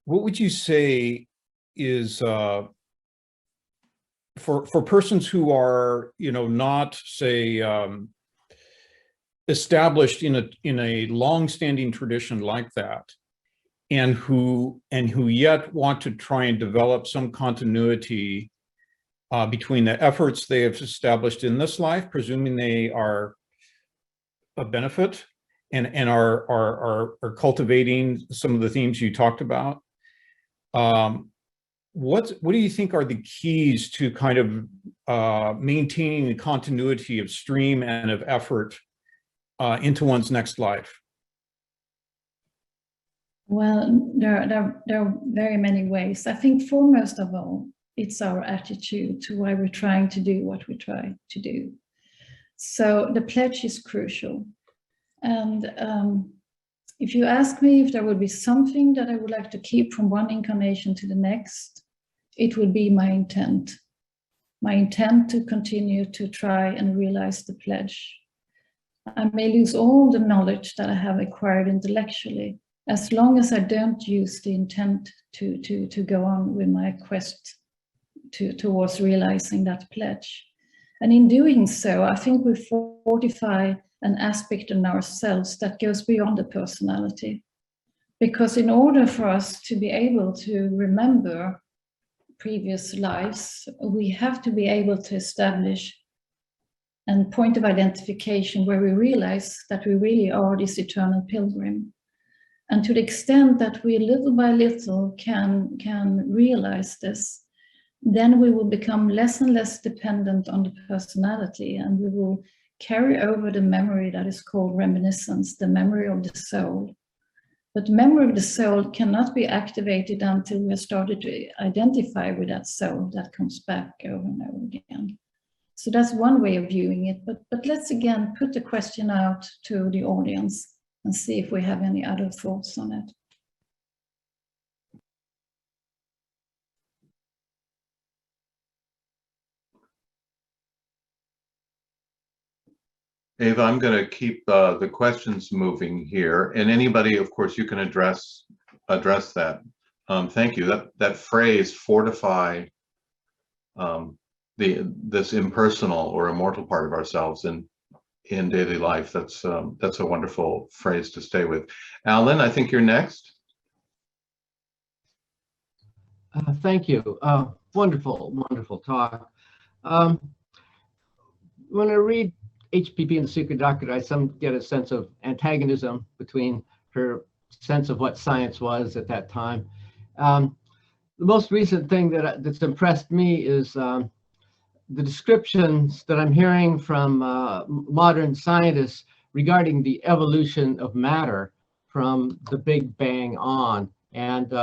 would you say is, for persons who are, not, say, established in a long-standing tradition like that, and who yet want to try and develop some continuity between the efforts they have established in this life, presuming they are a benefit and are cultivating some of the themes you talked about. What do you think are the keys to kind of maintaining the continuity of stream and of effort into one's next life? Well, there are very many ways. I think foremost of all, it's our attitude to why we're trying to do what we try to do. So the pledge is crucial. And if you ask me if there would be something that I would like to keep from one incarnation to the next, it would be my intent to continue to try and realize the pledge. I may lose all the knowledge that I have acquired intellectually, as long as I don't use the intent to go on with my quest towards realizing that pledge. And in doing so, I think we fortify an aspect in ourselves that goes beyond the personality. Because in order for us to be able to remember previous lives, we have to be able to establish a point of identification where we realize that we really are this eternal pilgrim. And to the extent that we little by little can realize this, then we will become less and less dependent on the personality, and we will carry over the memory that is called reminiscence, the memory of the soul. But memory of the soul cannot be activated until we have started to identify with that soul that comes back over and over again. So that's one way of viewing it. But let's again put the question out to the audience and see if we have any other thoughts on it. Eva, I'm going to keep the questions moving here, and anybody, of course, you can address that. Thank you. That phrase, fortify this impersonal or immortal part of ourselves in daily life. That's a wonderful phrase to stay with. Alan, I think you're next. Thank you. Wonderful talk. When I read HPP and the Secret Doctrine, I get a sense of antagonism between her sense of what science was at that time. The most recent thing that's impressed me is the descriptions that I'm hearing from modern scientists regarding the evolution of matter from the Big Bang on. And,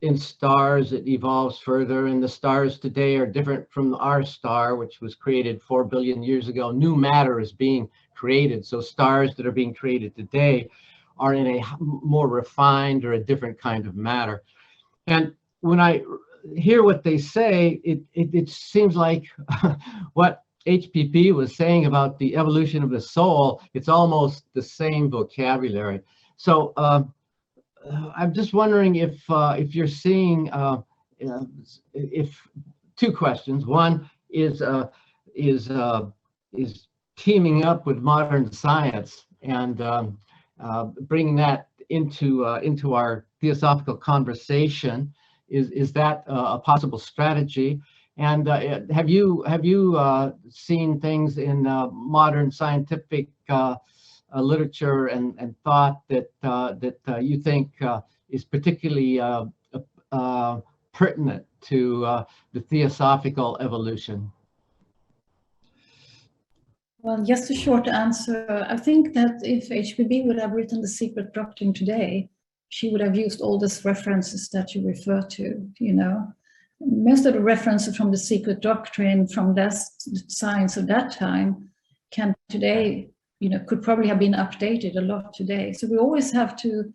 in stars, it evolves further, and the stars today are different from our star, which was created 4 billion years ago. New matter is being created. So stars that are being created today are in a more refined or a different kind of matter. And when I hear what they say, it seems like what HPP was saying about the evolution of the soul, it's almost the same vocabulary. So I'm just wondering if you're seeing if two questions. One is teaming up with modern science and bringing that into our theosophical conversation. Is that a possible strategy? And have you seen things in modern scientific literature and thought that you think is particularly pertinent to the theosophical evolution? Well, just a short answer. I think that if HPB would have written The Secret Doctrine today, she would have used all these references that you refer to, you know. Most of the references from The Secret Doctrine from that science of that time can today, you know, could probably have been updated a lot today. So we always have to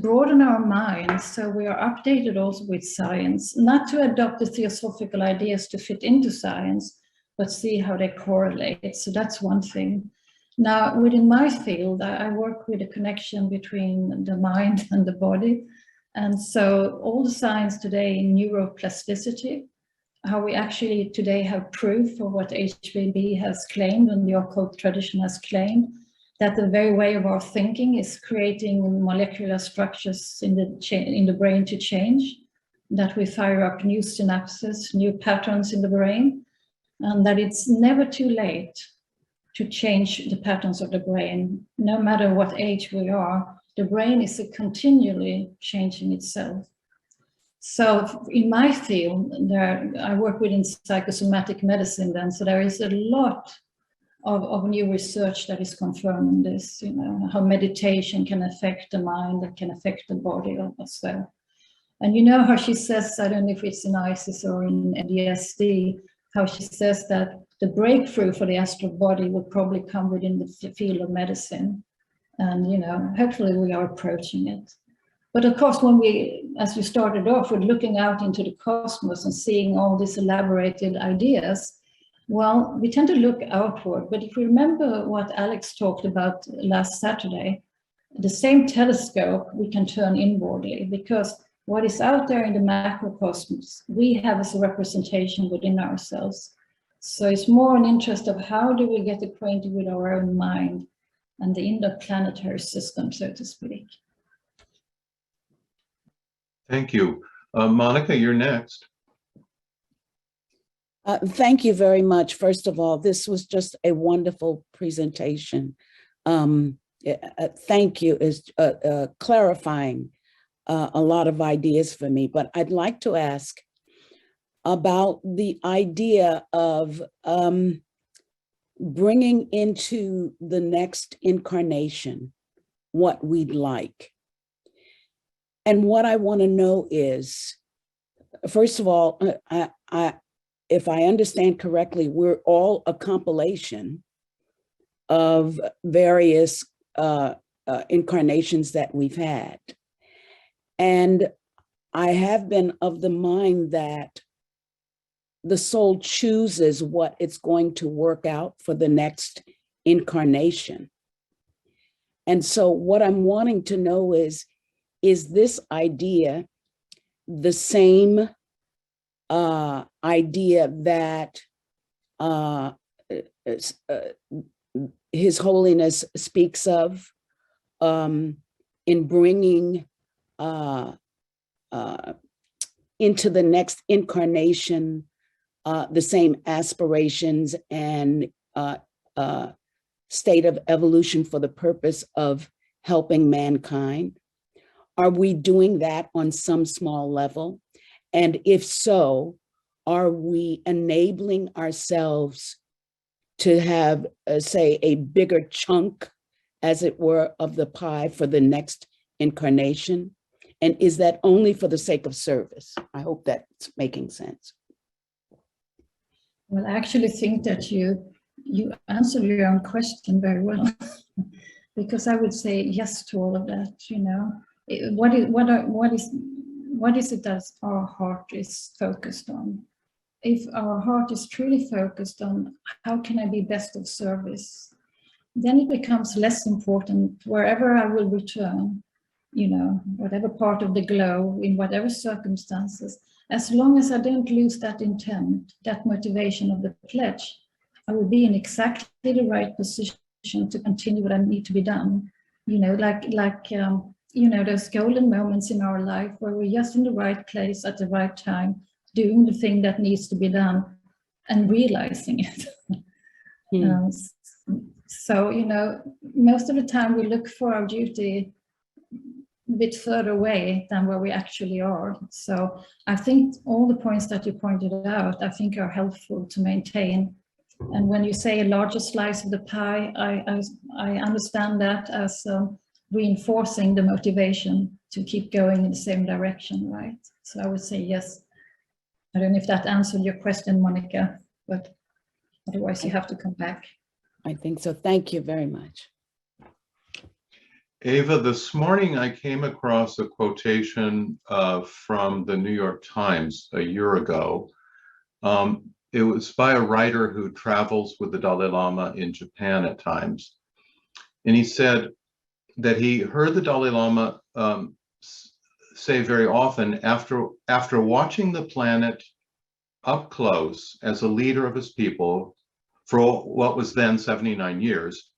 broaden our minds so we are updated also with science, not to adopt the theosophical ideas to fit into science, but see how they correlate. So that's one thing. Now, within my field, I work with a connection between the mind and the body. And so all the science today in neuroplasticity, how we actually today have proof of what HPB has claimed and the occult tradition has claimed, that the very way of our thinking is creating molecular structures in the brain to change, that we fire up new synapses, new patterns in the brain, and that it's never too late to change the patterns of the brain. No matter what age we are, the brain is continually changing itself. So in my field, I work within psychosomatic medicine then, so there is a lot of new research that is confirming this, you know, how meditation can affect the mind, that can affect the body as well. And you know how she says, I don't know if it's in ISIS or in DSD, how she says that the breakthrough for the astral body will probably come within the field of medicine. And, you know, hopefully we are approaching it. But of course, when we, as you started off with looking out into the cosmos and seeing all these elaborated ideas, well, we tend to look outward. But if we remember what Alex talked about last Saturday, the same telescope we can turn inwardly, because what is out there in the macrocosmos, we have as a representation within ourselves. So it's more an interest of how do we get acquainted with our own mind and the interplanetary system, so to speak. Thank you. Monica, you're next. Thank you very much. First of all, this was just a wonderful presentation. Thank you. Is clarifying a lot of ideas for me, but I'd like to ask about the idea of bringing into the next incarnation what we'd like. And what I want to know is, first of all, if I understand correctly, we're all a compilation of various incarnations that we've had. And I have been of the mind that the soul chooses what it's going to work out for the next incarnation. And so what I'm wanting to know is this idea the same idea that His Holiness speaks of in bringing into the next incarnation the same aspirations and state of evolution for the purpose of helping mankind? Are we doing that on some small level? And if so, are we enabling ourselves to have, say, a bigger chunk, as it were, of the pie for the next incarnation? And is that only for the sake of service? I hope that's making sense. Well, I actually think that you answered your own question very well, because I would say yes to all of that. You know, what is it that our heart is focused on? If our heart is truly focused on how can I be best of service, then it becomes less important wherever I will return, you know, whatever part of the globe, in whatever circumstances, as long as I don't lose that intent, that motivation of the pledge, I will be in exactly the right position to continue what I need to be done. You know, you know, those golden moments in our life where we're just in the right place at the right time, doing the thing that needs to be done and realizing it. Hmm. So, you know, most of the time we look for our duty a bit further away than where we actually are. So I think all the points that you pointed out, I think are helpful to maintain. And when you say a larger slice of the pie, I understand that as reinforcing the motivation to keep going in the same direction, right? So I would say yes. I don't know if that answered your question, Monica, but otherwise you have to come back. I think so. Thank you very much. Ava, this morning I came across a quotation from the New York Times a year ago. It was by a writer who travels with the Dalai Lama in Japan at times. And he said that he heard the Dalai Lama say very often, after watching the planet up close as a leader of his people for what was then 79 years,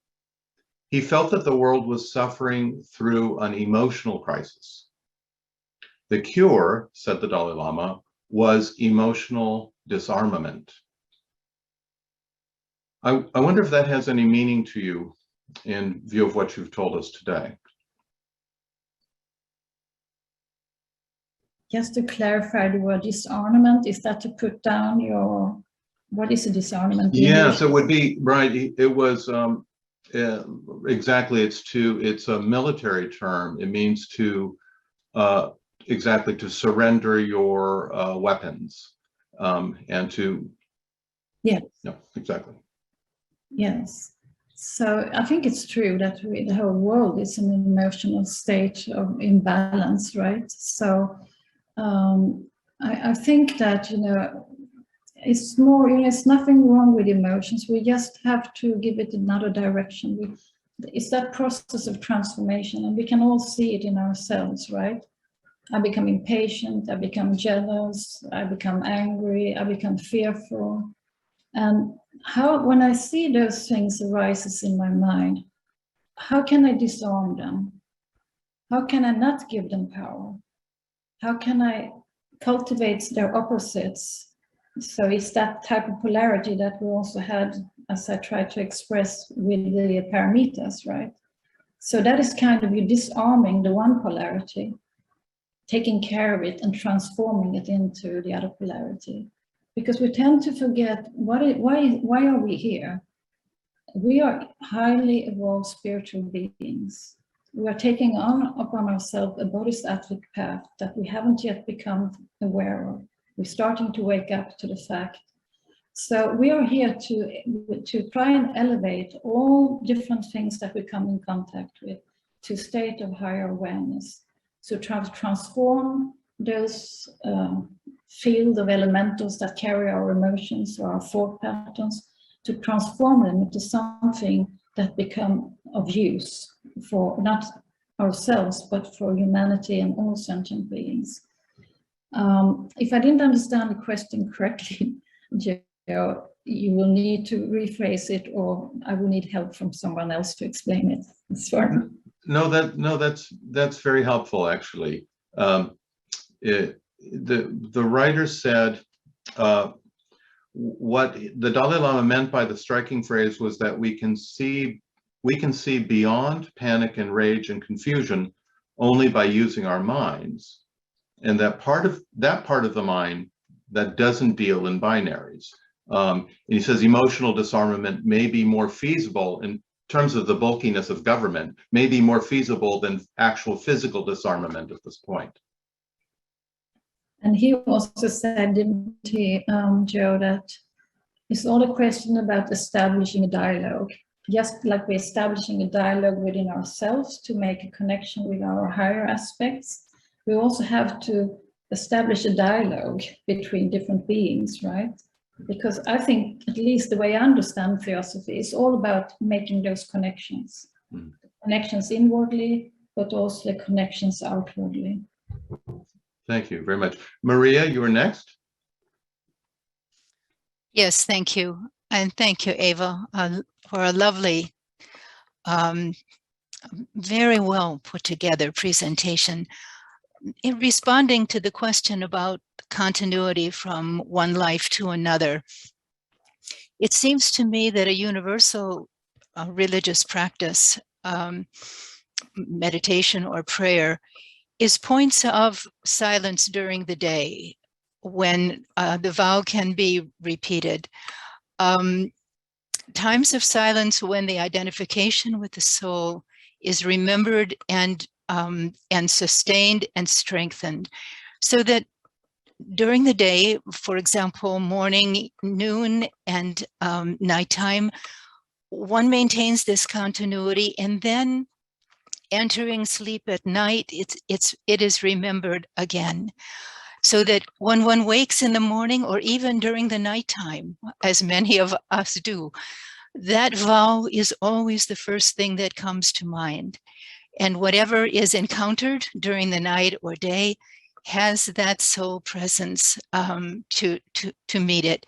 he felt that the world was suffering through an emotional crisis. The cure, said the Dalai Lama, was emotional disarmament. I wonder if that has any meaning to you in view of what you've told us today. Just to clarify the word disarmament, is that to put down your, what is a disarmament? Yes, it would be, right, it was, exactly, it's a military term. It means to, exactly, to surrender your weapons and to, yeah, no, exactly. Yes. So I think it's true that the whole world is in an emotional state of imbalance, right? So I think that, you know, it's more, you know, it's nothing wrong with emotions. We just have to give it another direction. It's that process of transformation, and we can all see it in ourselves, right? I become impatient, I become jealous, I become angry, I become fearful. And how, when I see those things arises in my mind, how can I disarm them? How can I not give them power? How can I cultivate their opposites? So it's that type of polarity that we also had, as I tried to express with the paramitas, right? So that is kind of you disarming the one polarity, taking care of it and transforming it into the other polarity. Because we tend to forget why are we here? We are highly evolved spiritual beings. We are taking on upon ourselves a bodhisattvic path that we haven't yet become aware of. We're starting to wake up to the fact. So we are here to try and elevate all different things that we come in contact with to a state of higher awareness. So try to transform those field of elementals that carry our emotions or our thought patterns, to transform them into something that become of use for not ourselves, but for humanity and all sentient beings. If I didn't understand the question correctly, Joe, you will need to rephrase it, or I will need help from someone else to explain it. Sorry. No, that's very helpful, actually. The writer said what the Dalai Lama meant by the striking phrase was that we can see beyond panic and rage and confusion only by using our minds, and that part of the mind that doesn't deal in binaries. And he says emotional disarmament may be more feasible in terms of the bulkiness of government, may be more feasible than actual physical disarmament at this point. And he also said, didn't he, Joe, that it's all a question about establishing a dialogue. Just like we're establishing a dialogue within ourselves to make a connection with our higher aspects, we also have to establish a dialogue between different beings, right? Because I think, at least the way I understand theosophy, is all about making those connections. Connections inwardly, but also the connections outwardly. Thank you very much. Maria, you are next. Yes, thank you. And thank you, Eva, for a lovely, very well put together presentation. In responding to the question about continuity from one life to another, it seems to me that a universal religious practice, meditation or prayer, is points of silence during the day when the vow can be repeated. Times of silence when the identification with the soul is remembered and sustained and strengthened, so that during the day, for example, morning, noon, and nighttime, one maintains this continuity, and then entering sleep at night, it is remembered again, so that when one wakes in the morning or even during the nighttime, as many of us do, that vow is always the first thing that comes to mind. And whatever is encountered during the night or day has that soul presence to meet it.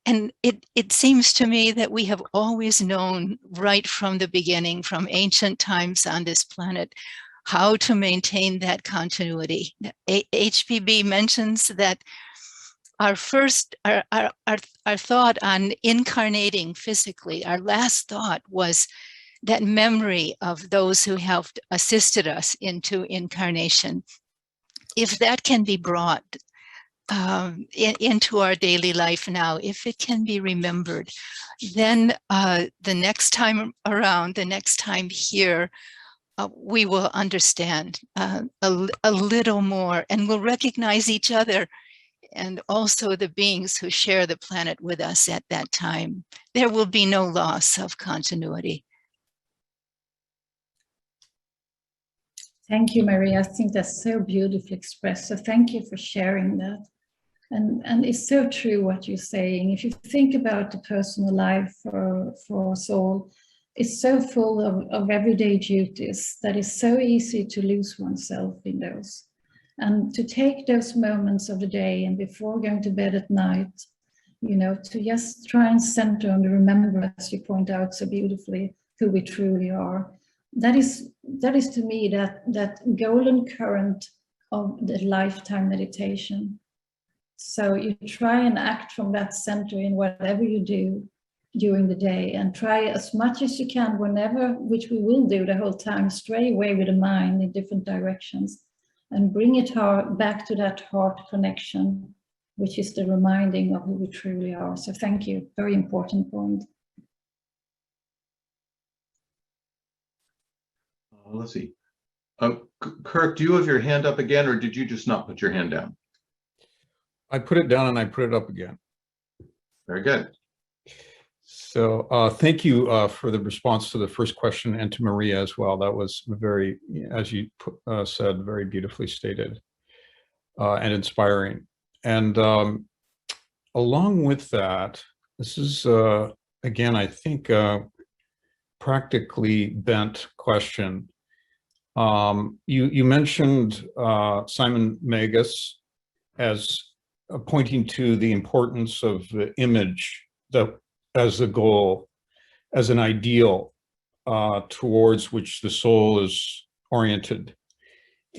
And it seems to me that we have always known right from the beginning, from ancient times on this planet, how to maintain that continuity. HPB mentions that our thought on incarnating physically, our last thought was that memory of those who helped assisted us into incarnation. If that can be brought into our daily life now, if it can be remembered, then the next time around, the next time here, we will understand a little more, and we'll recognize each other and also the beings who share the planet with us at that time. There will be no loss of continuity. Thank you, Maria. I think that's so beautifully expressed. So thank you for sharing that. And it's so true what you're saying. If you think about the personal life for us all, it's so full of everyday duties that it's so easy to lose oneself in those. And to take those moments of the day and before going to bed at night, you know, to just try and center and remember, as you point out so beautifully, who we truly are. That is to me that golden current of the lifetime meditation. So you try and act from that center in whatever you do during the day, and try as much as you can whenever, which we will do the whole time, stray away with the mind in different directions and bring it back to that heart connection, which is the reminding of who we truly are. So thank you, very important point. Let's see. Kirk, do you have your hand up again, or did you just not put your hand down? I put it down and I put it up again. Very good. So thank you for the response to the first question, and to Maria as well. That was very, as you said, very beautifully stated and inspiring. And along with that, this is, again, I think, practically bent question. You mentioned Simon Magus as pointing to the importance of the image as a goal, as an ideal towards which the soul is oriented.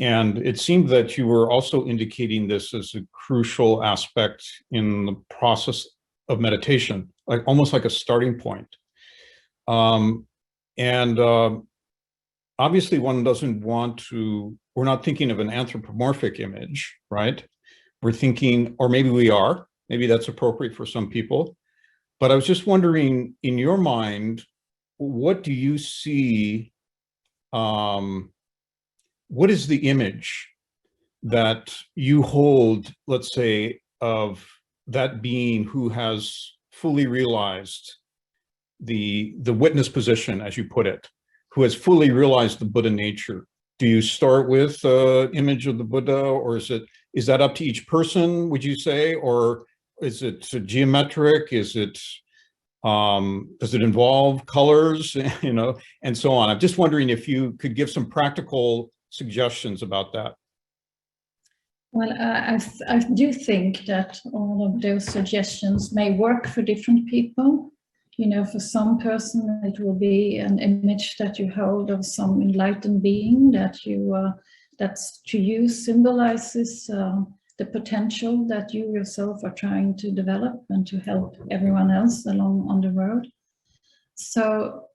And it seemed that you were also indicating this as a crucial aspect in the process of meditation, like almost like a starting point. Obviously one doesn't want to, we're not thinking of an anthropomorphic image, right? We're thinking, or maybe we are, maybe that's appropriate for some people. But I was just wondering, in your mind, what do you see, what is the image that you hold, let's say, of that being who has fully realized the witness position, as you put it, who has fully realized the Buddha nature? Do you start with the image of the Buddha, or is that up to each person, would you say, or is it geometric? Is it, does it involve colors, you know, and so on? I'm just wondering if you could give some practical suggestions about that. Well, I do think that all of those suggestions may work for different people. You know, for some person, it will be an image that you hold of some enlightened being that you, that's to you symbolizes the potential that you yourself are trying to develop and to help everyone else along on the road. So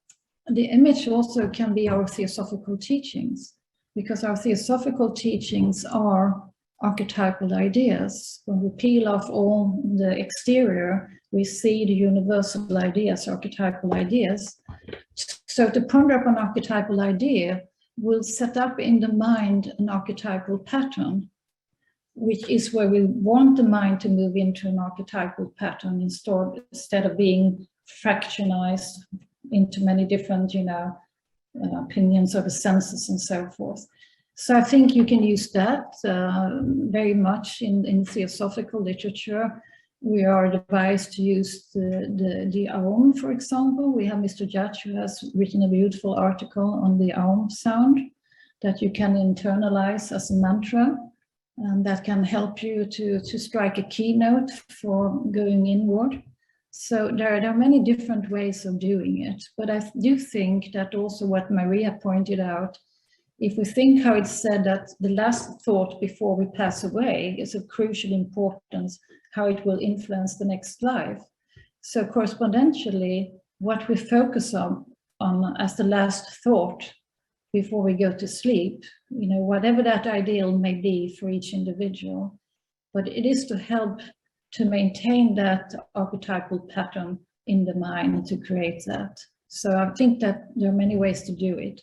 the image also can be our theosophical teachings, because our theosophical teachings are archetypal ideas. When we peel off all the exterior, we see the universal ideas, archetypal ideas. So to ponder up an archetypal idea will set up in the mind an archetypal pattern, which is where we want the mind to move into an archetypal pattern instead of being fractionized into many different, opinions of the senses and so forth. So I think you can use that very much in theosophical literature. We are advised to use the Aum, for example. We have Mr. Judge, who has written a beautiful article on the Aum sound that you can internalize as a mantra, and that can help you to strike a keynote for going inward. So there are many different ways of doing it, but I do think that also what Maria pointed out, if we think how it's said that the last thought before we pass away is of crucial importance, how it will influence the next life. So correspondentially, what we focus on as the last thought before we go to sleep, whatever that ideal may be for each individual, but it is to help to maintain that archetypal pattern in the mind and to create that. So I think that there are many ways to do it.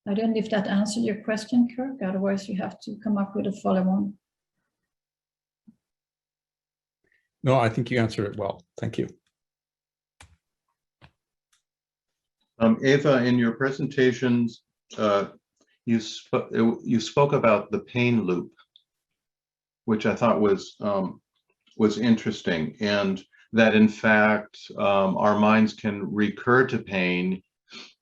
I don't know if that answered your question, Kirk, otherwise you have to come up with a follow-on. No, I think you answered it well. Thank you. Eva, in your presentations, you spoke about the pain loop, which I thought was interesting, and that in fact our minds can recur to pain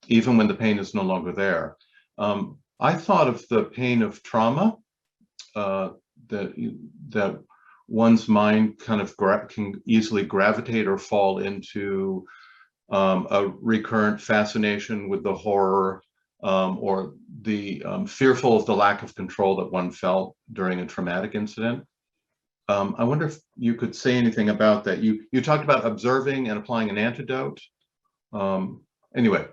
even when the pain is no longer there. I thought of the pain of trauma, that one's mind kind of can easily gravitate or fall into a recurrent fascination with the horror or the fearful of the lack of control that one felt during a traumatic incident. I wonder if you could say anything about that. You talked about observing and applying an antidote. Anyway.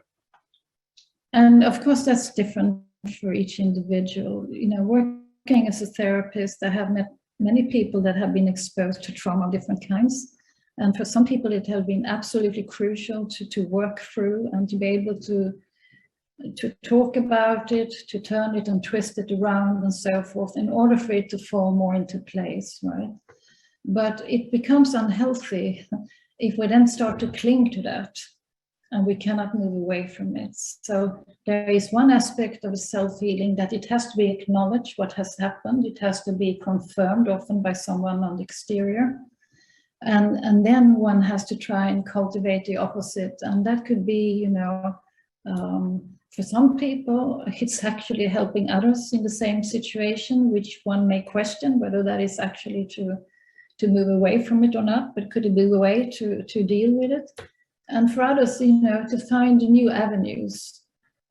And of course, that's different for each individual. Working as a therapist, I have met many people that have been exposed to trauma of different kinds. And for some people, it has been absolutely crucial to work through and to be able to talk about it, to turn it and twist it around and so forth in order for it to fall more into place, right? But it becomes unhealthy if we then start to cling to that and we cannot move away from it. So there is one aspect of self-healing that it has to be acknowledged what has happened. It has to be confirmed often by someone on the exterior. And then one has to try and cultivate the opposite. And that could be, for some people, it's actually helping others in the same situation, which one may question whether that is actually to move away from it or not, but could it be a way to deal with it? And for others, to find new avenues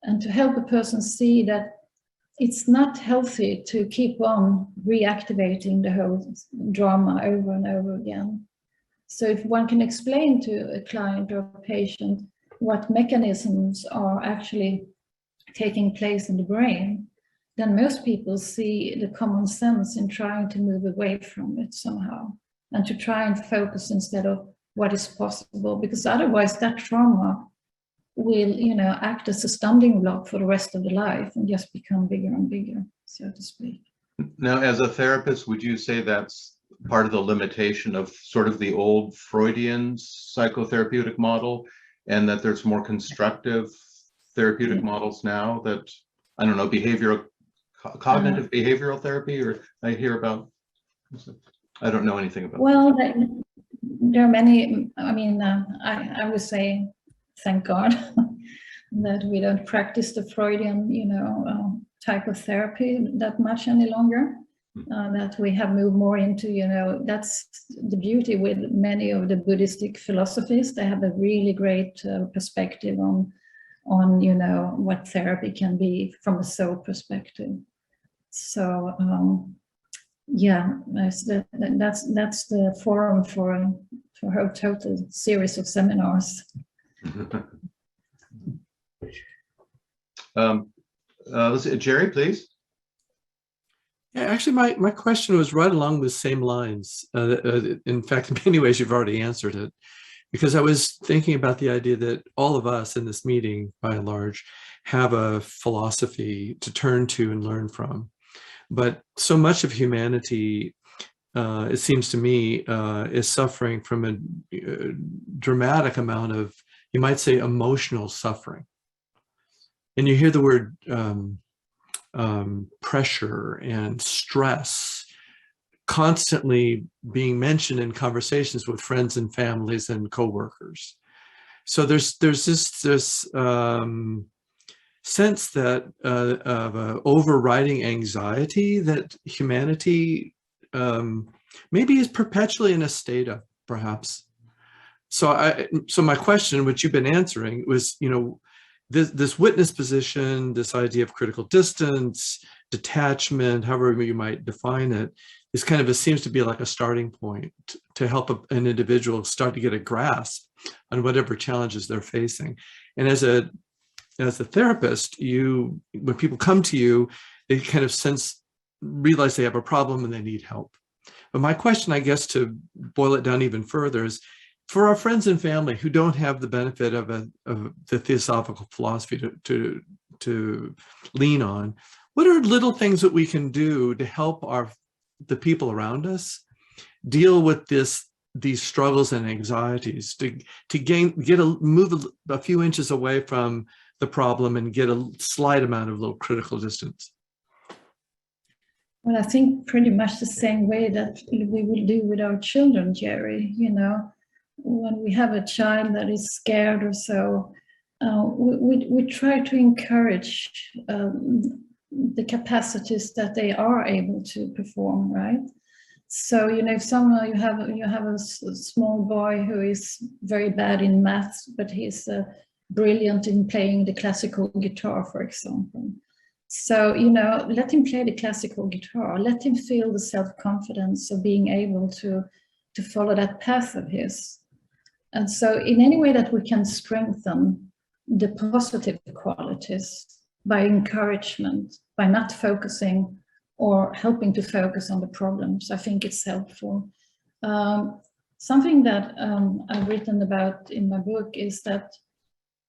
and to help a person see that it's not healthy to keep on reactivating the whole drama over and over again. So if one can explain to a client or a patient what mechanisms are actually taking place in the brain, then most people see the common sense in trying to move away from it somehow and to try and focus instead of what is possible, because otherwise that trauma will, act as a stumbling block for the rest of the life and just become bigger and bigger, so to speak. Now, as a therapist, would you say that's part of the limitation of sort of the old Freudian psychotherapeutic model, and that there's more constructive therapeutic models now that, I don't know, cognitive behavioral therapy, or I hear about, I don't know anything about. Well, there are many, I would say, thank God that we don't practice the Freudian, type of therapy that much any longer. that we have moved more into, you know, that's the beauty with many of the Buddhistic philosophies. They have a really great perspective on, you know, what therapy can be from a soul perspective. So yeah, that's the forum for a total series of seminars. Let's see, Jerry, please. Yeah, actually, my question was right along the same lines. In fact, in many ways, you've already answered it, because I was thinking about the idea that all of us in this meeting, by and large, have a philosophy to turn to and learn from. But so much of humanity, it seems to me, is suffering from a dramatic amount of, you might say, emotional suffering. And you hear the word pressure and stress constantly being mentioned in conversations with friends and families and coworkers. So there's this sense that of a overriding anxiety that humanity maybe is perpetually in a state of, perhaps. So my question, which you've been answering, was, you know, this witness position, this idea of critical distance, detachment, however you might define it, is kind of, it seems to be like a starting point to help an individual start to get a grasp on whatever challenges they're facing. And as a therapist, when people come to you, they kind of realize they have a problem and they need help. But my question, I guess, to boil it down even further, is for our friends and family who don't have the benefit of the theosophical philosophy to lean on, what are little things that we can do to help the people around us deal with these struggles and anxieties, to move a few inches away from the problem and get a slight amount of little critical distance? Well, I think pretty much the same way that we will do with our children, Jerry. You know, when we have a child that is scared or so, we try to encourage the capacities that they are able to perform, right? So, you know, if you have a small boy who is very bad in maths, but he's brilliant in playing the classical guitar, for example. So, you know, let him play the classical guitar. Let him feel the self-confidence of being able to follow that path of his. And so in any way that we can strengthen the positive qualities by encouragement, by not focusing or helping to focus on the problems, I think it's helpful. Something that I've written about in my book is that,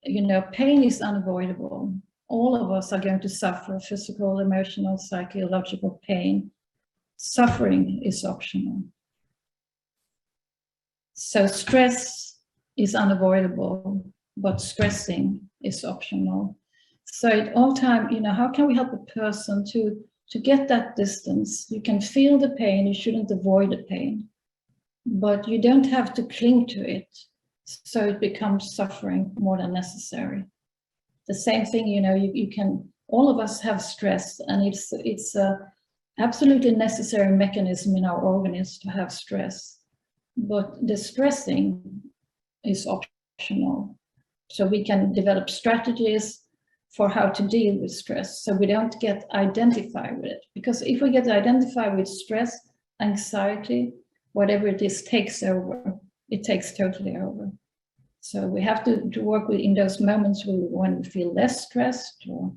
you know, pain is unavoidable. All of us are going to suffer physical, emotional, psychological pain. Suffering is optional. So stress is unavoidable, but stressing is optional. So at all time, you know, how can we help a person to get that distance? You can feel the pain, you shouldn't avoid the pain, but you don't have to cling to it, so it becomes suffering more than necessary. The same thing, you know, you can, all of us have stress, and it's a absolutely necessary mechanism in our organism to have stress, but the stressing is optional. So we can develop strategies for how to deal with stress, so we don't get identified with it. Because if we get identified with stress, anxiety, whatever it is takes over, it takes totally over. So we have to work with in those moments when we feel less stressed or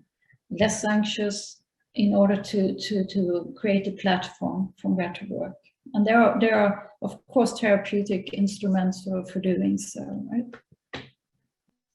less anxious, in order to create a platform from where to work. And there are of course therapeutic instruments for doing so, right?